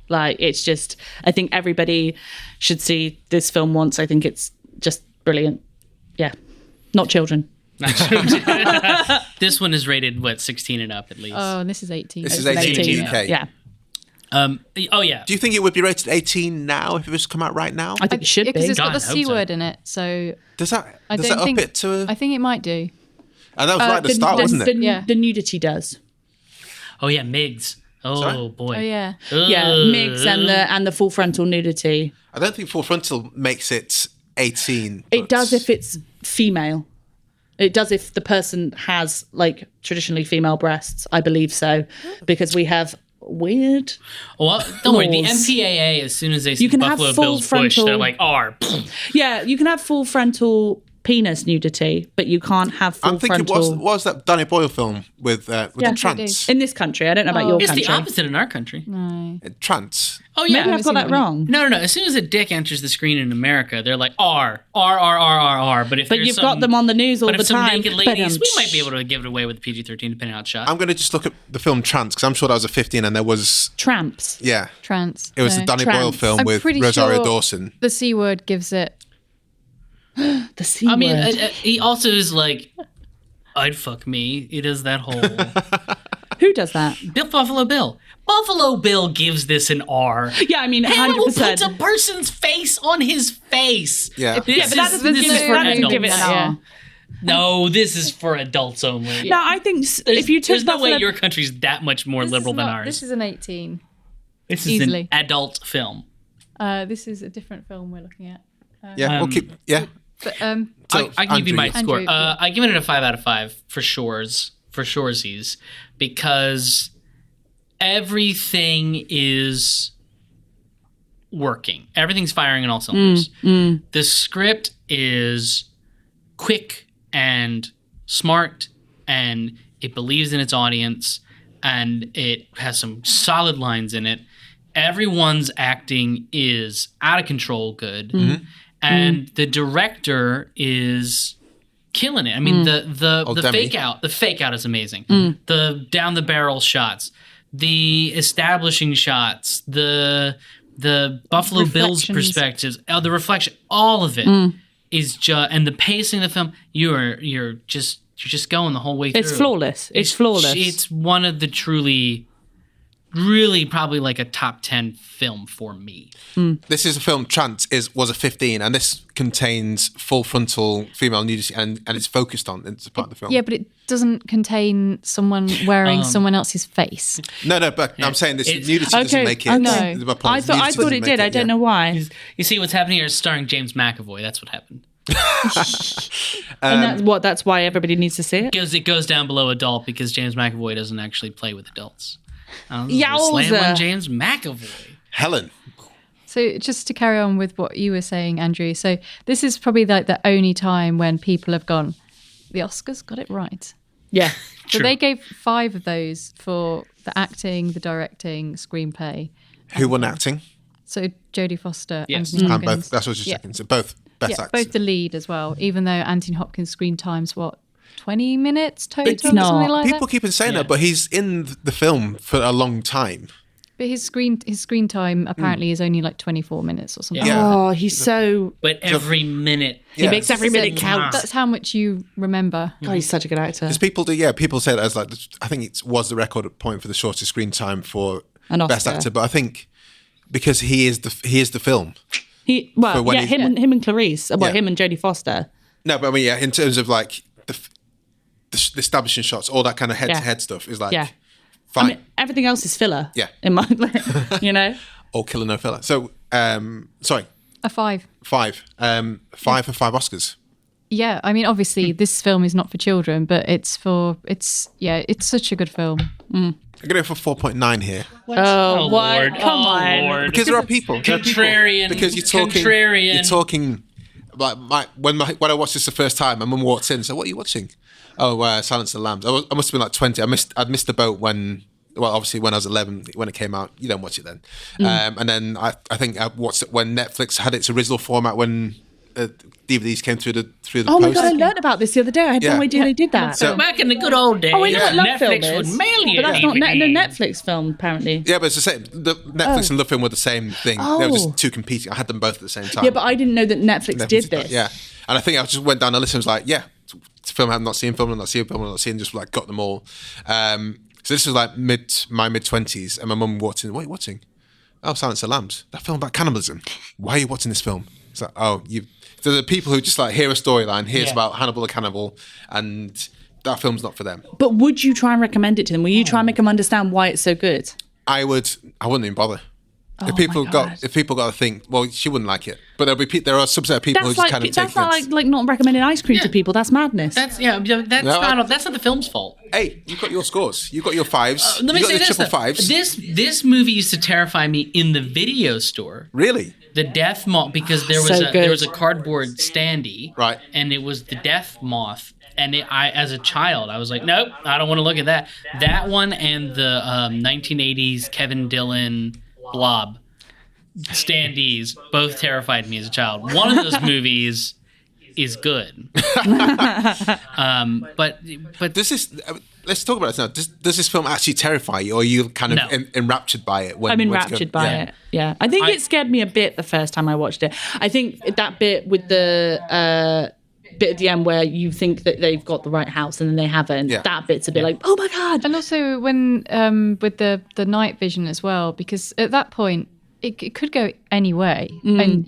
Like, it's just, I think everybody should see this film once. I think it's just brilliant. Yeah, not children. This one is rated, 16 and up at least. Oh, and this is 18. This is 18 UK. Yeah. Oh yeah. Do you think it would be rated 18 now if it was to come out right now? I think it should be. Because it's got God, the I hope C so. word in it. So Does that I up think, it to? I think it might do. And that was right at the start, wasn't it? Yeah. The nudity does. Oh yeah, Migs. Oh Sorry? boy. Oh, yeah. Yeah, MIGs and the full frontal nudity. I don't think full frontal makes it 18. It but- does if it's female. It does if the person has, like, traditionally female breasts. I believe so. Because we have weird... Well, don't worry. The laws. MPAA, as soon as they see You can have Buffalo full Bills push, frontal- they're like, "R." Yeah, you can have full frontal penis nudity, but you can't have full I'm thinking, frontal... what was that Danny Boyle film with Yeah, the trans? in this country. I don't know about your It's country. the opposite in our country. Trans. Oh yeah. Maybe I've got that wrong. No. As soon as a dick enters the screen in America, they're like R, R, R, R, R, R. But if But there's you've some- got them on the news all but the if some time. naked ladies, we might be able to give it away with PG-13, depending on how it's shot. I'm going to just look at the film Trans because I'm sure that was a 15 and there was... Tramps. Yeah. Trans. It was No. the Danny Boyle Trans. film I'm with pretty Rosario sure Dawson. The C word gives it. The C I mean, word. he also is like, I'd fuck me. He does that whole Who does that? Buffalo Bill. Buffalo Bill gives this an R. Yeah, I mean, Hannibal 100%. puts a person's face on his face. Yeah. Yeah, but that doesn't this give is it, for that doesn't give it adults. an R. No, this is for adults only. No, I think if you took There's no way Buffalo- your country's that much more liberal than ours. This is an 18. This is easily. an adult film. This is a different film we're looking at. Yeah, we'll keep... Yeah. But So, I can give you my Andrew, score. Andrew, yeah. I give it a 5 out of 5 for shoresies, because everything is working. Everything's firing on all cylinders. The script is quick and smart, and it believes in its audience, and it has some solid lines in it. Everyone's acting is out of control good. And the director is killing it. I mean, the Demme. fake out is amazing. The down the barrel shots, the establishing shots, the Buffalo Bills perspectives, the reflection, all of it is just, and the pacing of the film. You're just going the whole way through. It's flawless. It's flawless. It's one of the really probably like a top 10 film for me. This is a film, Trans was a 15, and this contains full frontal female nudity, and it's focused on it's part of the film. yeah, but it doesn't contain someone wearing someone else's face. No, but I'm saying this It's- nudity doesn't make it. okay. My point I is thought nudity it doesn't did. make I don't know why. You see what's happening here is starring James McAvoy. That's what happened. And that's why everybody needs to see it. It goes down below adult because James McAvoy doesn't actually play with adults. Slam Yowza. on James McAvoy. Helen. So just to carry on with what you were saying, Andrew. So this is probably like the only time when people have gone, the Oscars got it right. Yeah. So they gave 5 of those for the acting, the directing, screenplay. Who won acting? So Jodie Foster, Yes. Anthony And Hopkins. both. That's what I was just checking. So both best Yeah, actors. both the lead as well. Even though Anthony Hopkins' screen time's 20 minutes total, It's or something not. like People that. keep saying that, but he's in the film for a long time. But his screen time apparently is only like 24 minutes or something. Yeah. Oh, he's so... But every minute. He makes every minute So count. That's how much you remember. God, he's such a good actor. Because people say that as like, I think it was the record point for the shortest screen time for An best Oscar. actor, but I think because he is the film. Well, for when yeah, he- him and Clarice. Well, Yeah. him and Jodie Foster. No, but I mean, yeah, in terms of like the establishing shots, all that kind of head-to-head stuff is like Yeah. fine. I mean, everything else is filler. Yeah. In my, you know? Or killer no filler. So, sorry. A 5. 5. 5 for 5 Oscars. Yeah, I mean, obviously, this film is not for children, but it's such a good film. I'm going to go for 4.9 here. Oh, what? Lord. Come on. Lord. Because there are people. Contrarian. Because you're Contrarian. talking. Like when I watched this the first time, my mum walked in and said, "What are you watching?" Oh, Silence of the Lambs. I must have been like 20. I'd missed the boat when I was 11 when it came out. You don't watch it then. And then I think I watched it when Netflix had its original format when DVDs came through the Oh my post. God, I learned about this the other day. I had no idea they did that. So- Back in the good old days, Oh, I know what Love Film Netflix is. would mail you But that's not DVD. no Netflix film, apparently. Yeah, but it's the same. The Netflix and Love Film were the same thing. They were just two competing. I had them both at the same time. Yeah, but I didn't know that Netflix did this. Yeah, and I think I just went down the list and was like, yeah, it's a film I've not seen, film I've not seen, film I've not seen, just like got them all. So this was like my mid-20s, and my mum walked in. What are you watching? Oh, Silence of the Lambs. That film about cannibalism. Why are you watching this film? It's like, so the people who just like hear a storyline, hears about Hannibal the cannibal, and that film's not for them. But would you try and recommend it to them? Will you try and make them understand why it's so good? I wouldn't even bother. If people got to think, well, she wouldn't like it. But there are a subset of people who just kind of take that's not like not recommending ice cream to people. That's madness. That's not the film's fault. Hey, you've got your scores. You've got your 5s. Let me You've got say your this: triple though. 5s. This movie used to terrify me in the video store. Really? The death moth, because there was a cardboard standee, right? And it was the death moth. And I, as a child, I was like, nope, I don't want to look at that. That one and the 1980s Kevin Dillon Blob standees both terrified me as a child. One of those movies is good. But does this? Let's talk about this now. Does this film actually terrify you, or are you kind of enraptured by it? I'm enraptured by it. Yeah, I think it scared me a bit the first time I watched it. I think that bit with the bit at the end where you think that they've got the right house and then they haven't. Yeah. That bit's a bit like, oh my God. And also when with the night vision as well, because at that point it could go any way, and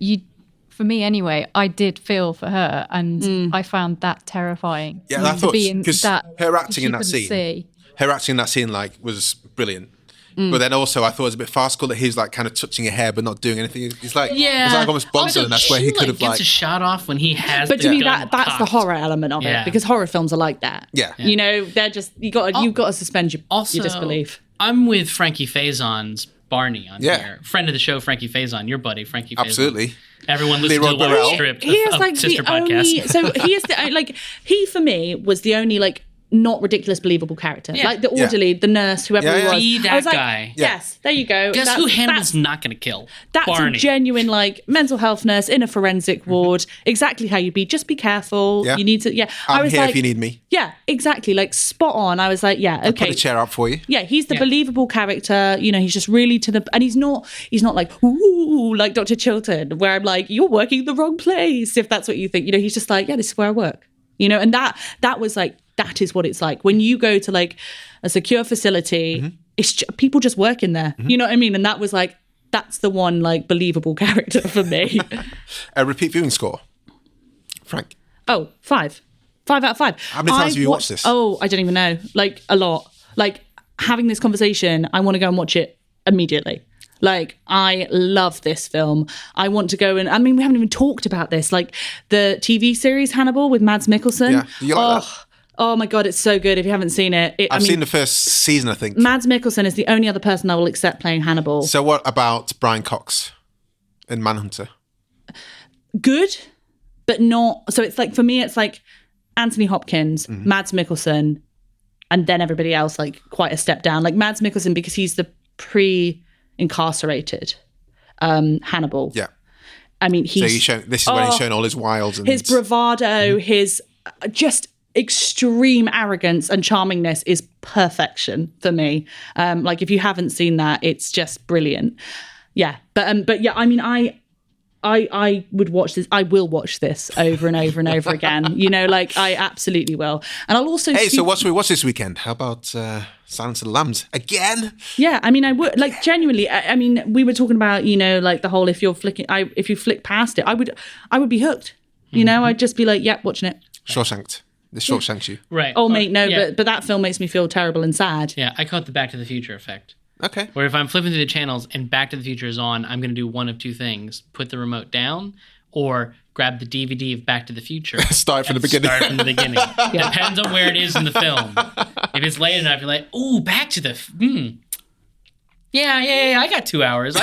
for me anyway, I did feel for her, and I found that terrifying. Yeah, I thought because her acting in that scene, like, was brilliant. But then also, I thought it was a bit farcical that he's like kind of touching her hair but not doing anything. He's like, it's like almost Bonzo, and that's where he could have gets a shot off when he has. But to me, that's the horror element of it, because horror films are like that. Yeah, you know, they're just you've got to suspend your disbelief. I'm with Frankie Faison's Barney on here, friend of the show, Frankie Faison, your buddy, Frankie Faison. Absolutely. Everyone listens to the Wild Strip of Sister Podcast. So he is he for me was the only not ridiculous, believable character. Yeah. Like the orderly, the nurse, whoever he was. Be that I was like, guy. Yes, there you go. Guess who Hannibal's not going to kill? That's Barney. a genuine mental health nurse in a forensic ward. Exactly how you'd be. Just be careful. Yeah. You need to. Yeah, I'm here if you need me. Yeah, exactly. Spot on. I was like, yeah, okay. I'll put a chair up for you. Yeah, he's the believable character. You know, he's just really and he's not like, ooh, like Dr. Chilton, where I'm like, you're working the wrong place, if that's what you think. You know, he's just like, yeah, this is where I work. You know, and that was like, that is what it's like when you go to a secure facility. It's people just work in there. You know what I mean? And that was that's the one believable character for me. A repeat viewing score, Frank. Oh, 5 out of 5. How many times have you watched this? Oh, I don't even know. A lot. Having this conversation, I want to go and watch it immediately. I love this film. I want to go and, I mean, we haven't even talked about this. The TV series Hannibal with Mads Mikkelsen. Yeah, you like that? Oh my God, it's so good. If you haven't seen it. I've seen the first season, I think. Mads Mikkelsen is the only other person I will accept playing Hannibal. So what about Brian Cox in Manhunter? Good, but not. So it's for me, it's Anthony Hopkins, Mads Mikkelsen, and then everybody else quite a step down. Mads Mikkelsen, because he's the pre-incarcerated Hannibal. Yeah. I mean, this is when he's shown all his wiles. And his bravado, his just extreme arrogance and charmingness is perfection for me. If you haven't seen that, it's just brilliant. Yeah, but yeah, I mean, I would watch this. I will watch this over and over and over again. You know, I absolutely will. And I'll also. Hey, so what should we watch this weekend? How about Silence of the Lambs again? Yeah, I mean, I would genuinely. I mean, we were talking about the whole if you flick past it, I would be hooked. You know, I'd just be watching it. Shawshanked. The Shawshanks you. Right. Oh, mate, no, but that film makes me feel terrible and sad. Yeah, I caught the Back to the Future effect. Okay. Where if I'm flipping through the channels and Back to the Future is on, I'm going to do one of two things: put the remote down, or grab the DVD of Back to the Future. Start from the beginning. Start from the beginning. Depends on where it is in the film. If it's late enough, you're like, ooh, back to the... Yeah, I got 2 hours.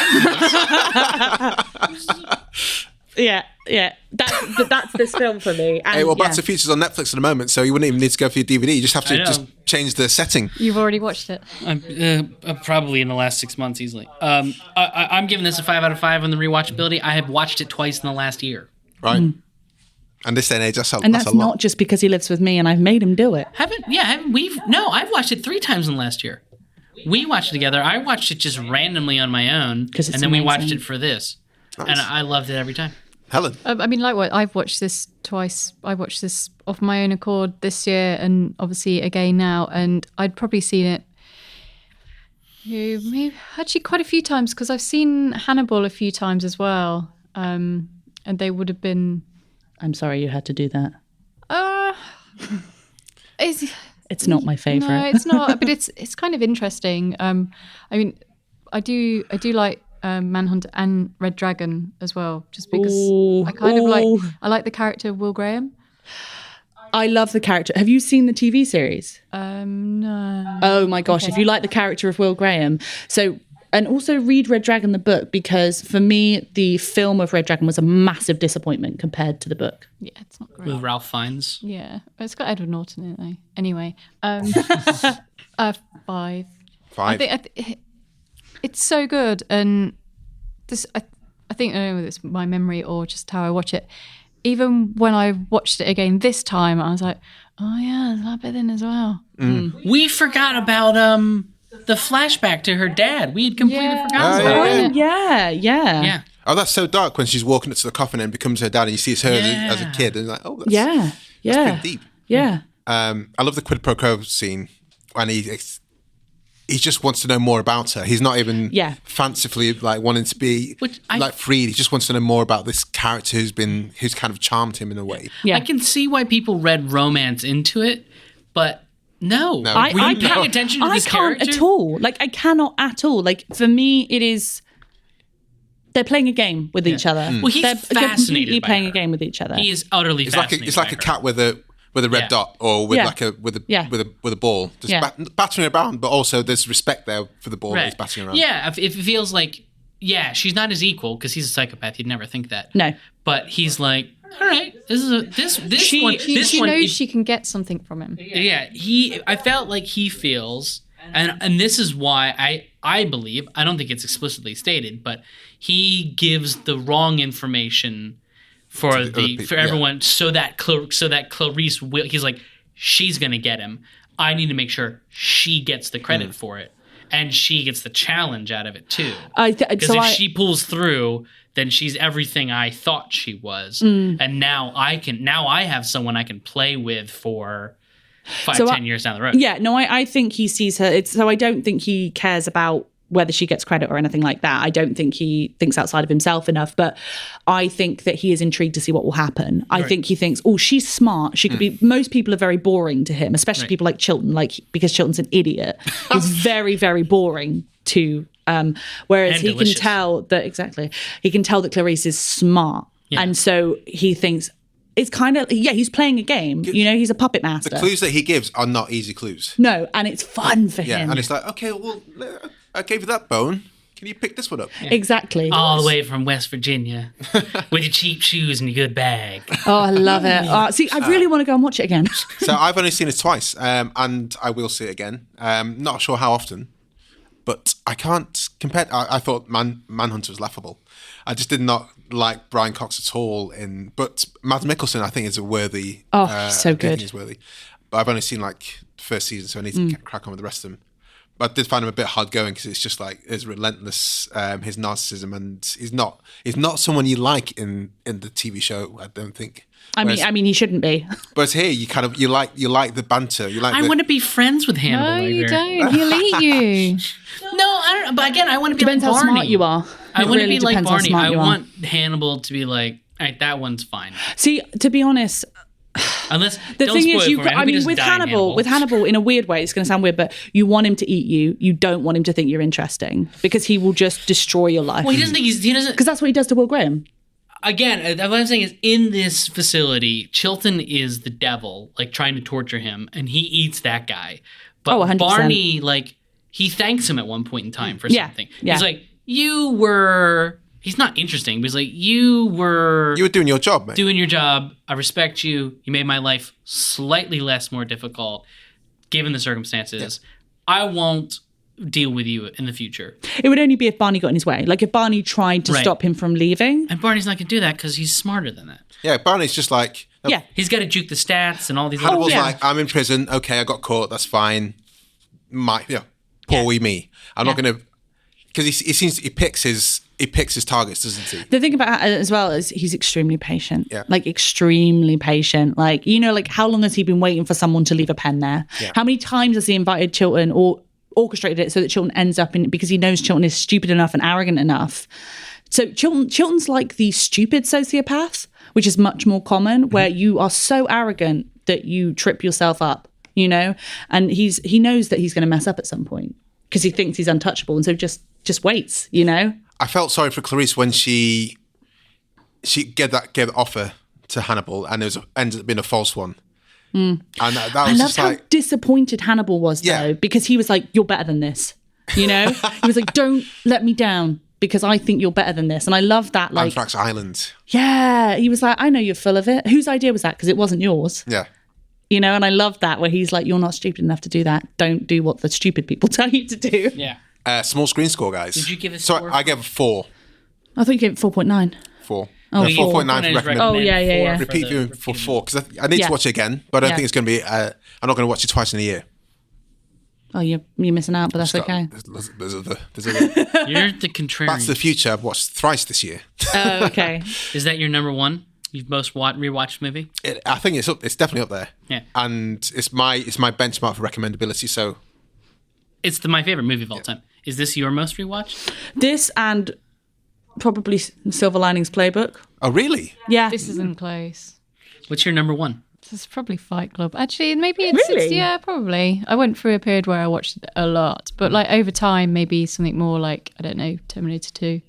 Yeah. That's this film for me. And, Hey, well, Back to the Future's on Netflix at the moment, so you wouldn't even need to go for your DVD. You just have to I know. just change the setting. You've already watched it. Probably in the last 6 months easily. I'm giving this a 5 out of 5 on the rewatchability. I have watched it twice in the last year. Right. And this day and age, that's a lot. And that's not just because he lives with me and I've made him do it. I've watched it 3 times in the last year. We watched it together. I watched it just randomly on my own, and then we watched it for this. Nice. And I loved it every time. Helen? Likewise, I've watched this twice. I watched this off my own accord this year and obviously again now, and I'd probably seen it maybe actually quite a few times because I've seen Hannibal a few times as well. And they would have been... I'm sorry you had to do that. It's not my favourite. No, it's not, but it's kind of interesting. I do like Manhunt and Red Dragon as well, just because I like the character of Will Graham. I love the character. Have you seen the TV series? No. Oh my gosh, if you like the character of Will Graham. And also read Red Dragon, the book, because for me, the film of Red Dragon was a massive disappointment compared to the book. Yeah, it's not great. With Ralph Fiennes. Yeah, it's got Edward Norton in it, though. Anyway, 5. 5. I think it's so good, and this I think I don't know whether it's my memory or just how I watch it. Even when I watched it again this time, I was like, oh yeah, there's that bit in as well. We forgot about the flashback to her dad. We had completely forgotten about it. Yeah. Oh, that's so dark when she's walking up to the coffin and becomes her dad and you see her as a kid and like, oh, that's pretty deep. Yeah. I love the quid pro quo scene when he just wants to know more about her. He's not even fancifully like wanting to be freed. He just wants to know more about this character who's kind of charmed him in a way. Yeah. I can see why people read romance into it, but no. I paying attention to this character? I can't at all. Like, I cannot at all. Like, for me, it is... They're playing a game with each other. Well, he's they're fascinated by playing her. a game with each other. He is utterly fascinated. It's like a cat with a red dot or with with a ball, just battering around, but also there's respect there for the ball that he's battering around. Yeah, if it feels like she's not his equal because he's a psychopath. You'd never think that. No, but he's like, all right, she knows she can get something from him. Yeah, I felt like he feels, and this is why I believe, I don't think it's explicitly stated, but he gives the wrong information for everyone so that Clarice will. He's like, she's gonna get him. I need to make sure she gets the credit for it, and she gets the challenge out of it too. Because if she pulls through, then she's everything I thought she was, and now I have someone I can play with for 5-10 years down the road. Yeah, no, I think he sees her. So I don't think he cares about whether she gets credit or anything like that. I don't think he thinks outside of himself enough, but I think that he is intrigued to see what will happen. I think he thinks, oh, she's smart. She could be, most people are very boring to him, especially people like Chilton, because Chilton's an idiot. He's very, very boring to, whereas he can tell that Clarice is smart. Yeah. And so he thinks, it's kind of, he's playing a game. You know, he's a puppet master. The clues that he gives are not easy clues. No, and it's fun for him. Yeah, and it's like, okay, well, I gave you that bone. Can you pick this one up? Yeah. Exactly. All the way from West Virginia with your cheap shoes and your good bag. Oh, I love it. See, I really want to go and watch it again. So I've only seen it twice, and I will see it again. Not sure how often, but I can't compare. I thought Manhunter was laughable. I just did not like Brian Cox at all. But Mads Mikkelsen, I think, is a worthy. Oh, so good. He's worthy. But I've only seen the first season, so I need to crack on with the rest of them. But I did find him a bit hard going because it's just it's relentless, his narcissism, and he's not someone you like in the TV show. I don't think. I mean, he shouldn't be. But here, you like the banter. I want to be friends with Hannibal. No, you don't. He'll eat you. No, I don't. But again, I want to be depends like Barney. How smart you are. I want to be like Barney. I want Hannibal to be like, all right, that one's fine. See, to be honest, Unless The don't thing spoil is, it for me. I hope he doesn't with die in Hannibal, in a weird way, it's going to sound weird, but you want him to eat you. You don't want him to think you're interesting because he will just destroy your life. Well, he doesn't think he doesn't. Because that's what he does to Will Graham. Again, what I'm saying is, in this facility, Chilton is the devil, like trying to torture him, and he eats that guy. But 100%. Barney, like, he thanks him at one point in time for something. Yeah. He's like, you were. He's not interesting, but he's like, you were doing your job, mate. doing your job. I respect you. You made my life slightly more difficult, given the circumstances. Yeah. I won't deal with you in the future. It would only be if Barney got in his way. Like if Barney tried to Right. stop him from leaving. And Barney's not going to do that because he's smarter than that. Yeah, Barney's just like... Yeah. He's got to juke the stats and all these Hannibal's other like, I'm in prison. Okay, I got caught. That's fine. Poor wee me. I'm not going to... Because he picks his targets, doesn't he? The thing about it as well is he's extremely patient. Yeah. Like extremely patient. Like, you know, like how long has he been waiting for someone to leave a pen there? Yeah. How many times has he invited Chilton or orchestrated it so that Chilton ends up in, because he knows Chilton is stupid enough and arrogant enough. So Chilton's like the stupid sociopath, which is much more common, where you are so arrogant that you trip yourself up, you know? And he knows that he's going to mess up at some point because he thinks he's untouchable. And so just waits, you know? I felt sorry for Clarice when she gave the offer to Hannibal and it ended up being a false one. And that was I loved just how like... disappointed Hannibal was, though, because he was like, you're better than this, you know? He was like, don't let me down because I think you're better than this. And I love that. Like, Anthrax Island. Yeah. He was like, I know you're full of it. Whose idea was that? Because it wasn't yours. Yeah. You know, and I love that where he's like, you're not stupid enough to do that. Don't do what the stupid people tell you to do. Yeah. Small screen score, guys. Did you give it a So score? I gave a 4. I think you gave it 4.9. 4. Oh, 4.9 for recommend. Oh, yeah. Repeat viewing for 4 because I need Yeah. to watch it again, but I don't Yeah. think it's going to be. I'm not going to watch it twice in a year. Oh, you're missing out, but that's okay. There's other. You're the contrarian. Back to the Future. I've watched thrice this year. Oh, okay. Is that your number one? You've most rewatched movie? I think it's up. It's definitely up there. Yeah. And it's my benchmark for recommendability. So It's my favorite movie of all time. Is this your most rewatched? This and probably Silver Linings Playbook. Oh, really? Yeah. This isn't close. What's your number one? This is probably Fight Club. Actually, maybe it's Really? yeah, probably. I went through a period where I watched it a lot, but like over time, maybe something more like I don't know, Terminator 2.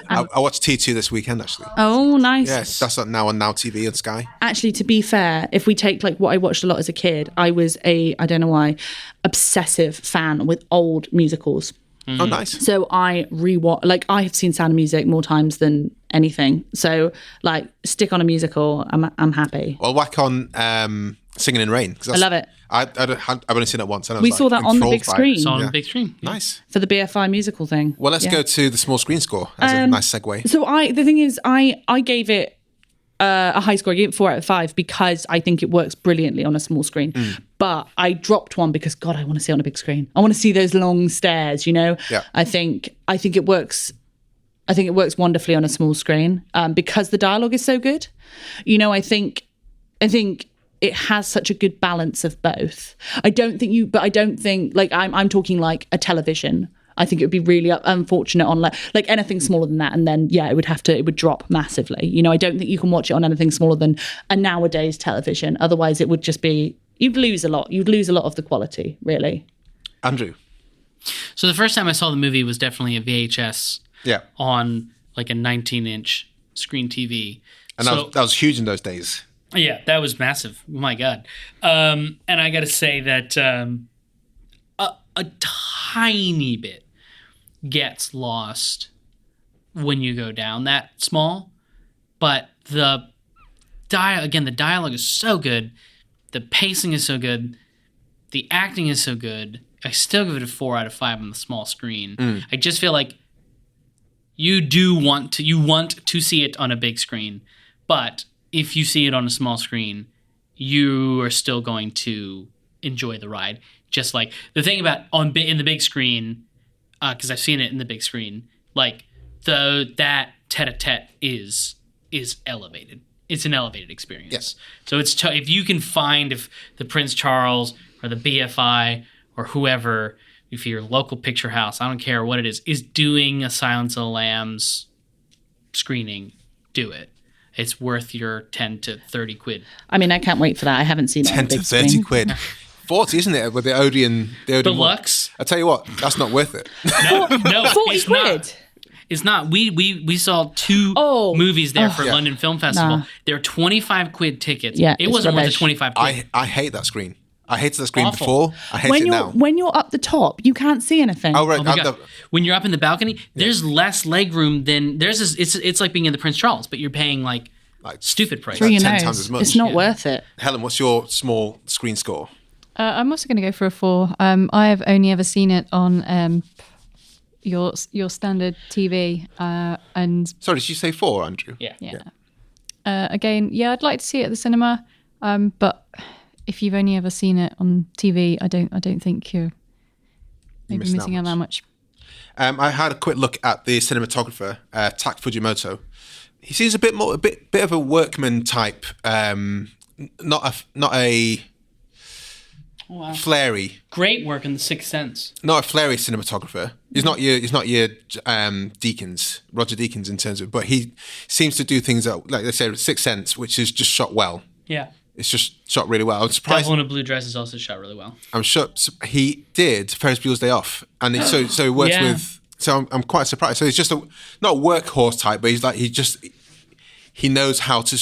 I watched T2 this weekend actually. Oh, nice. Yes, that's now on Now TV and Sky. Actually, to be fair, if we take like what I watched a lot as a kid, I was I don't know why, obsessive fan with old musicals. Oh, nice. So I rewatch, like I have seen Sound of Music more times than anything. So like stick on a musical, I'm happy. Well, whack on Singing in Rain. I love it. I've only seen it once. And I was We like saw that on the big enthralled by it. screen. Saw it on the big screen. Nice. For the BFI musical thing. Well, let's Yeah. go to the small screen score as a nice segue. So the thing is, I gave it a high score. I gave it 4 out of 5 because I think it works brilliantly on a small screen. But I dropped one because God, I want to see it on a big screen. I want to see those long stares. You know. Yeah. I think it works. I think it works wonderfully on a small screen because the dialogue is so good. You know, I think it has such a good balance of both. I don't think like I'm talking like a television. I think it would be really unfortunate on like anything smaller than that, and then it would drop massively. You know, I don't think you can watch it on anything smaller than a nowadays television. Otherwise, it would just be you'd lose a lot. You'd lose a lot of the quality, really. Andrew. So the first time I saw the movie was definitely a VHS. Yeah. On like a 19-inch screen TV. And that was huge in those days. Yeah, that was massive. Oh my God. And I got to say that a tiny bit gets lost when you go down that small. But the dialogue is so good. The pacing is so good. The acting is so good. I still give it a 4 out of 5 on the small screen. I just feel like you want to see it on a big screen, but if you see it on a small screen, you are still going to enjoy the ride. Just like the thing about in the big screen, because I've seen it in the big screen, like that tete-a-tete is elevated. It's an elevated experience. Yes. So it's if you can find if the Prince Charles or the BFI or whoever, if your local picture house, I don't care what it is doing a Silence of the Lambs screening, do it. it's worth your 10 to 30 quid. I mean, I can't wait for that. I haven't seen it on 10 the to big 30 screen. quid. 40, isn't it? With the Odeon. Deluxe? I tell you what, that's not worth it. No, 40 it's quid? not. It's not. We saw 2 movies there for London Film Festival. Nah. They're 25 quid tickets. Yeah, it it's wasn't worth the rubbish. 25 quid. I hate that screen. I hated that screen Awful. before. I hate it now. When you're up the top, you can't see anything. Oh, right. Oh my God. When you're up in the balcony, there's less leg room than there's. It's like being in the Prince Charles, but you're paying like stupid price. Through your 10 nose. times as much. It's not worth it. Helen, what's your small screen score? I'm also going to go for a 4. I have only ever seen it on your standard TV, and Sorry, did you say 4, Andrew? Yeah. again, I'd like to see it at the cinema, but if you've only ever seen it on TV, I don't think you're maybe missing out that much. I had a quick look at the cinematographer, Tak Fujimoto. He seems a bit of a workman type, not a flary. Great work in The Sixth Sense. Not a flary cinematographer. He's not your Deakins, Roger Deakins in terms of, but he seems to do things that, like they say, Sixth Sense, which is just shot well. Yeah. It's just shot really well. I'm surprised. Devil in a Blue Dress is also shot really well. I'm sure he did Ferris Bueller's Day Off, and so he works with. So I'm quite surprised. So he's just not a workhorse type, but he knows how to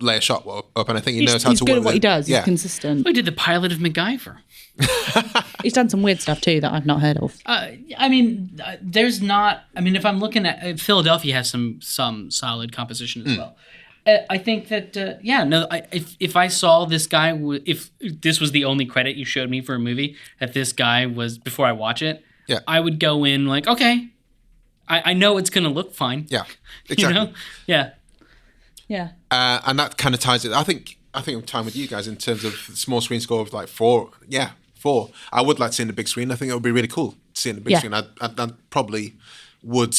lay a shot up, and I think he knows how to. He's good at what he does. Yeah. He's consistent. We did the pilot of MacGyver. He's done some weird stuff too that I've not heard of. I mean, there's not. I mean, if I'm looking at Philadelphia, has some solid composition as well. I think that if I saw this guy, if this was the only credit you showed me for a movie that this guy was before I watch it, I would go in like, okay, I know it's going to look fine. Yeah, exactly. You know? Yeah. And that kind of ties it. I think I'm time with you guys in terms of small screen score of like 4. Yeah, 4. I would like to see it in the big screen. I think it would be really cool to see it in the big screen. I probably would,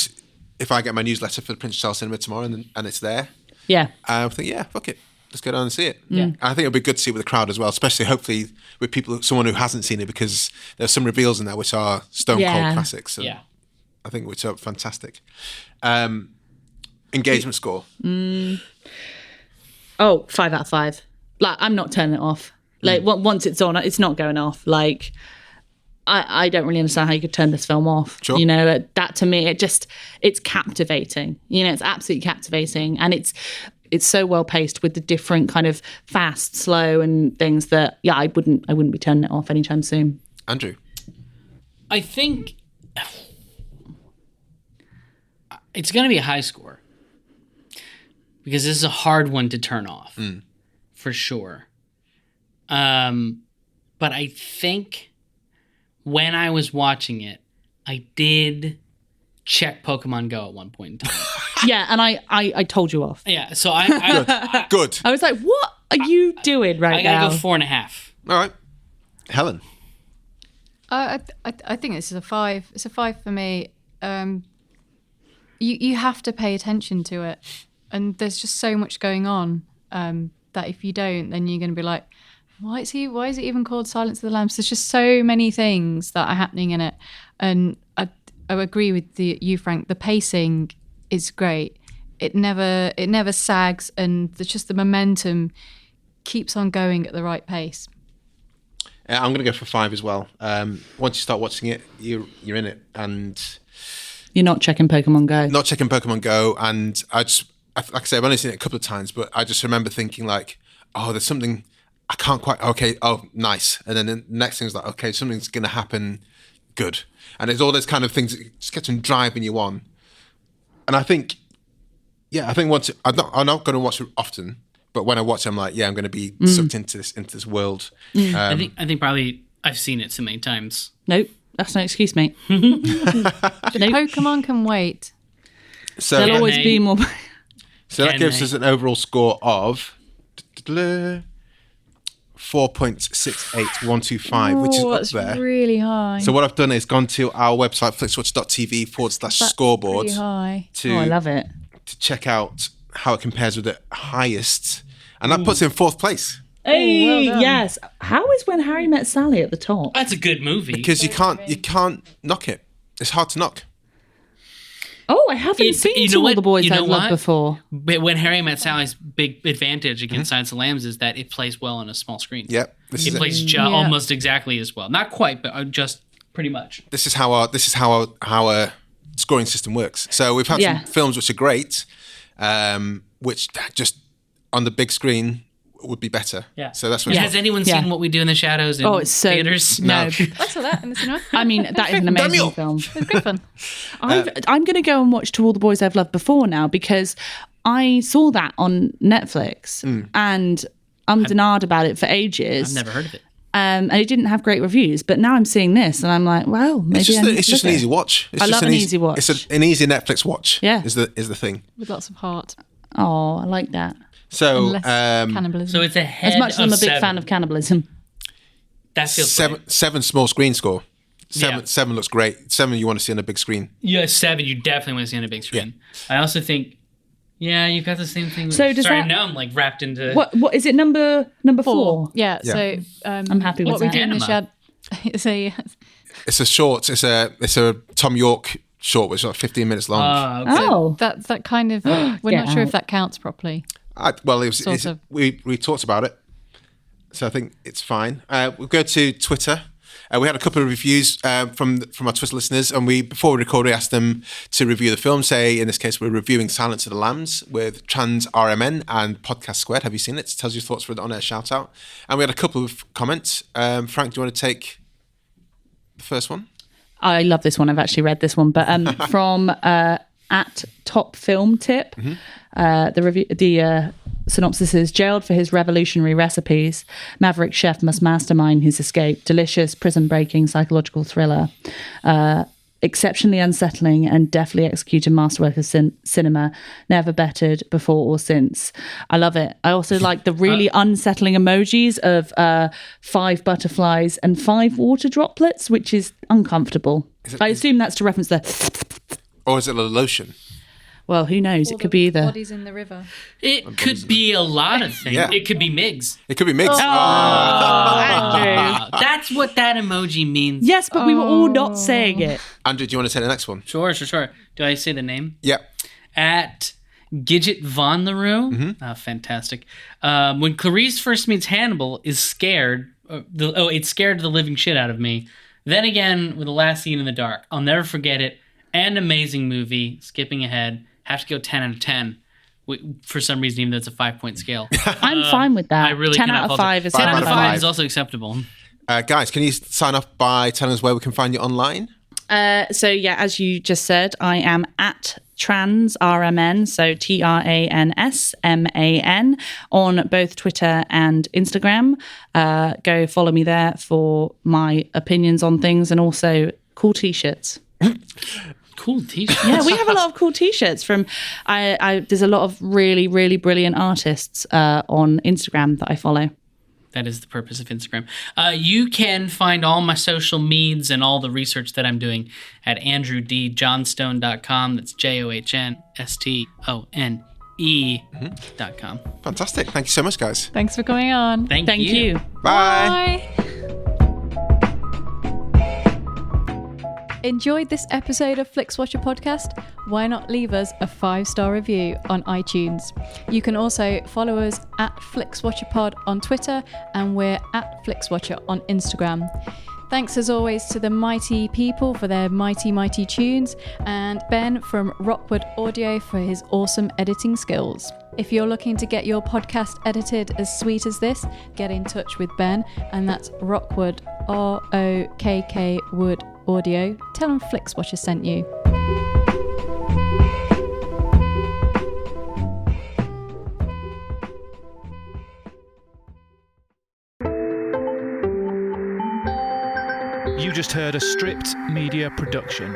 if I get my newsletter for the Prince Charles Cinema tomorrow and it's there. Yeah. I think, fuck it. Let's go down and see it. Yeah. I think it'll be good to see it with the crowd as well, especially hopefully with someone who hasn't seen it, because there's some reveals in there which are stone cold classics. And I think which are fantastic. Engagement score. 5 out of 5. Like, I'm not turning it off. Like, once it's on, it's not going off. Like, I don't really understand how you could turn this film off. Sure. You know, that to me, it's captivating. You know, it's absolutely captivating. And it's so well paced with the different kind of fast, slow and things that, I wouldn't be turning it off anytime soon. Andrew? I think it's going to be a high score because this is a hard one to turn off for sure. But I think when I was watching it, I did check Pokemon Go at one point in time. Yeah, and I told you off. Yeah, so I good. I was like, what are you doing now? I gotta go 4.5. All right. Helen? I think this is a 5. It's a 5 for me. You have to pay attention to it, and there's just so much going on that if you don't, then you're going to be like, why is it even called Silence of the Lambs? There's just so many things that are happening in it, and I agree with you, Frank. The pacing is great. It never sags, and the momentum keeps on going at the right pace. I'm going to go for 5 as well. Once you start watching it, you're in it, and you're not checking Pokemon Go. Not checking Pokemon Go, and like I say, I've only seen it a couple of times, but I just remember thinking like, oh, there's something I can't quite. Okay, oh, nice, and then the next thing's like, okay, something's going to happen, good, and it's all those kind of things that just gets them driving you on. And I think once I'm not going to watch it often, but when I watch it, I'm like, I'm going to be sucked into this world. I think probably I've seen it so many times. Nope, that's no excuse, mate. Pokemon can wait. So there'll always be more. So that gives us an overall score of 4.68125, which is up there. Really high. So what I've done is gone to our website, flixwatcher.tv/scoreboard. Pretty high. I love it. To check out how it compares with the highest. And that puts it in 4th place. Hey, well yes. How is When Harry Met Sally at the top? That's a good movie. Because you can't knock it. It's hard to knock. Oh, I haven't seen To All the Boys I've Loved before. But when Harry Met Sally's big advantage against Silence of the Lambs is that it plays well on a small screen. Yep. It plays almost exactly as well. Not quite, but just pretty much. This is how our scoring system works. So we've had some films which are great, which just on the big screen would be better. Yeah. So that's what Has anyone seen What We Do in the Shadows in theaters? No. I saw that in the cinema. I mean, that is an amazing film. It's good fun. I'm going to go and watch To All the Boys I've Loved Before now because I saw that on Netflix and denied about it for ages. I've never heard of it. And it didn't have great reviews, but now I'm seeing this and I'm like, well, maybe it's just an easy watch. I love an easy watch. It's an easy Netflix watch. Yeah, is the thing with lots of heart. Oh, I like that. So cannibalism. So it's ahead as much as I'm a big 7. fan of cannibalism. That feels seven small screen score. Seven looks great. 7 you want to see on a big screen. Yeah, 7 you definitely want to see on a big screen. Yeah. I also think. Yeah, you've got the same thing. So now I'm like wrapped into what is it? Number 4? Yeah. So I'm happy with what that. we do in the shadow. It's a short. It's a Tom York short, which is like 15 minutes long. So that kind of. We're not sure if that counts properly. We talked about it, so I think it's fine. We'll go to Twitter. We had a couple of reviews from our Twitter listeners, and before we recorded, we asked them to review the film. Say, in this case, we're reviewing Silence of the Lambs with Trans RMN and Podcast Squared. Have you seen it? It tells your thoughts for the on-air shout-out. And we had a couple of comments. Frank, do you want to take the first one? I love this one. I've actually read this one, but from at Top Film Tip, the synopsis is: jailed for his revolutionary recipes, maverick chef must mastermind his escape. Delicious, prison-breaking psychological thriller. Exceptionally unsettling and deftly executed masterwork of cinema, never bettered before or since. I love it. I also like the really unsettling emojis of 5 butterflies and 5 water droplets, which is uncomfortable. I assume that's to reference or is it a lotion? Well, who knows? It could be either. Bodies in the river. It could be a lot of things. Yeah. It could be Migs. It could be Migs. Andrew. That's what that emoji means. Yes, but we were all not saying it. Andrew, do you want to say the next one? Sure. Do I say the name? Yeah. At Gidget Von LaRue. Mm-hmm. Fantastic. When Clarice first meets Hannibal, is scared. It scared the living shit out of me. Then again, with the last scene in the dark, I'll never forget it. An amazing movie. Skipping ahead. Have to go 10 out of 10. For some reason, even though it's a 5-point scale. I'm fine with that. I really 10 out of 5 is 10 out of 5 5 is also acceptable. Guys, can you sign off by telling us where we can find you online? So yeah, as you just said, I am at Trans RMN, so TRANSMAN on both Twitter and Instagram. Go follow me there for my opinions on things and also cool t-shirts. Cool t-shirts. Yeah, we have a lot of cool t-shirts from. There's a lot of really, really brilliant artists on Instagram that I follow. That is the purpose of Instagram. You can find all my social meds and all the research that I'm doing at andrewdjohnstone.com. That's JOHNSTONE.com. Fantastic. Thank you so much, guys. Thanks for coming on. Thank you. Bye. Enjoyed this episode of Flixwatcher podcast? Why not leave us a 5-star review on iTunes? You can also follow us at FlixWatcherPod on Twitter, and we're at FlixWatcher on Instagram. Thanks as always to the mighty people for their mighty tunes, and Ben from Rockwood Audio for his awesome editing skills. If you're looking to get your podcast edited as sweet as this, get in touch with Ben, and that's Rockwood, ROKK Wood Audio. Tell them Flixwatcher sent you. You just heard a Stripped Media production.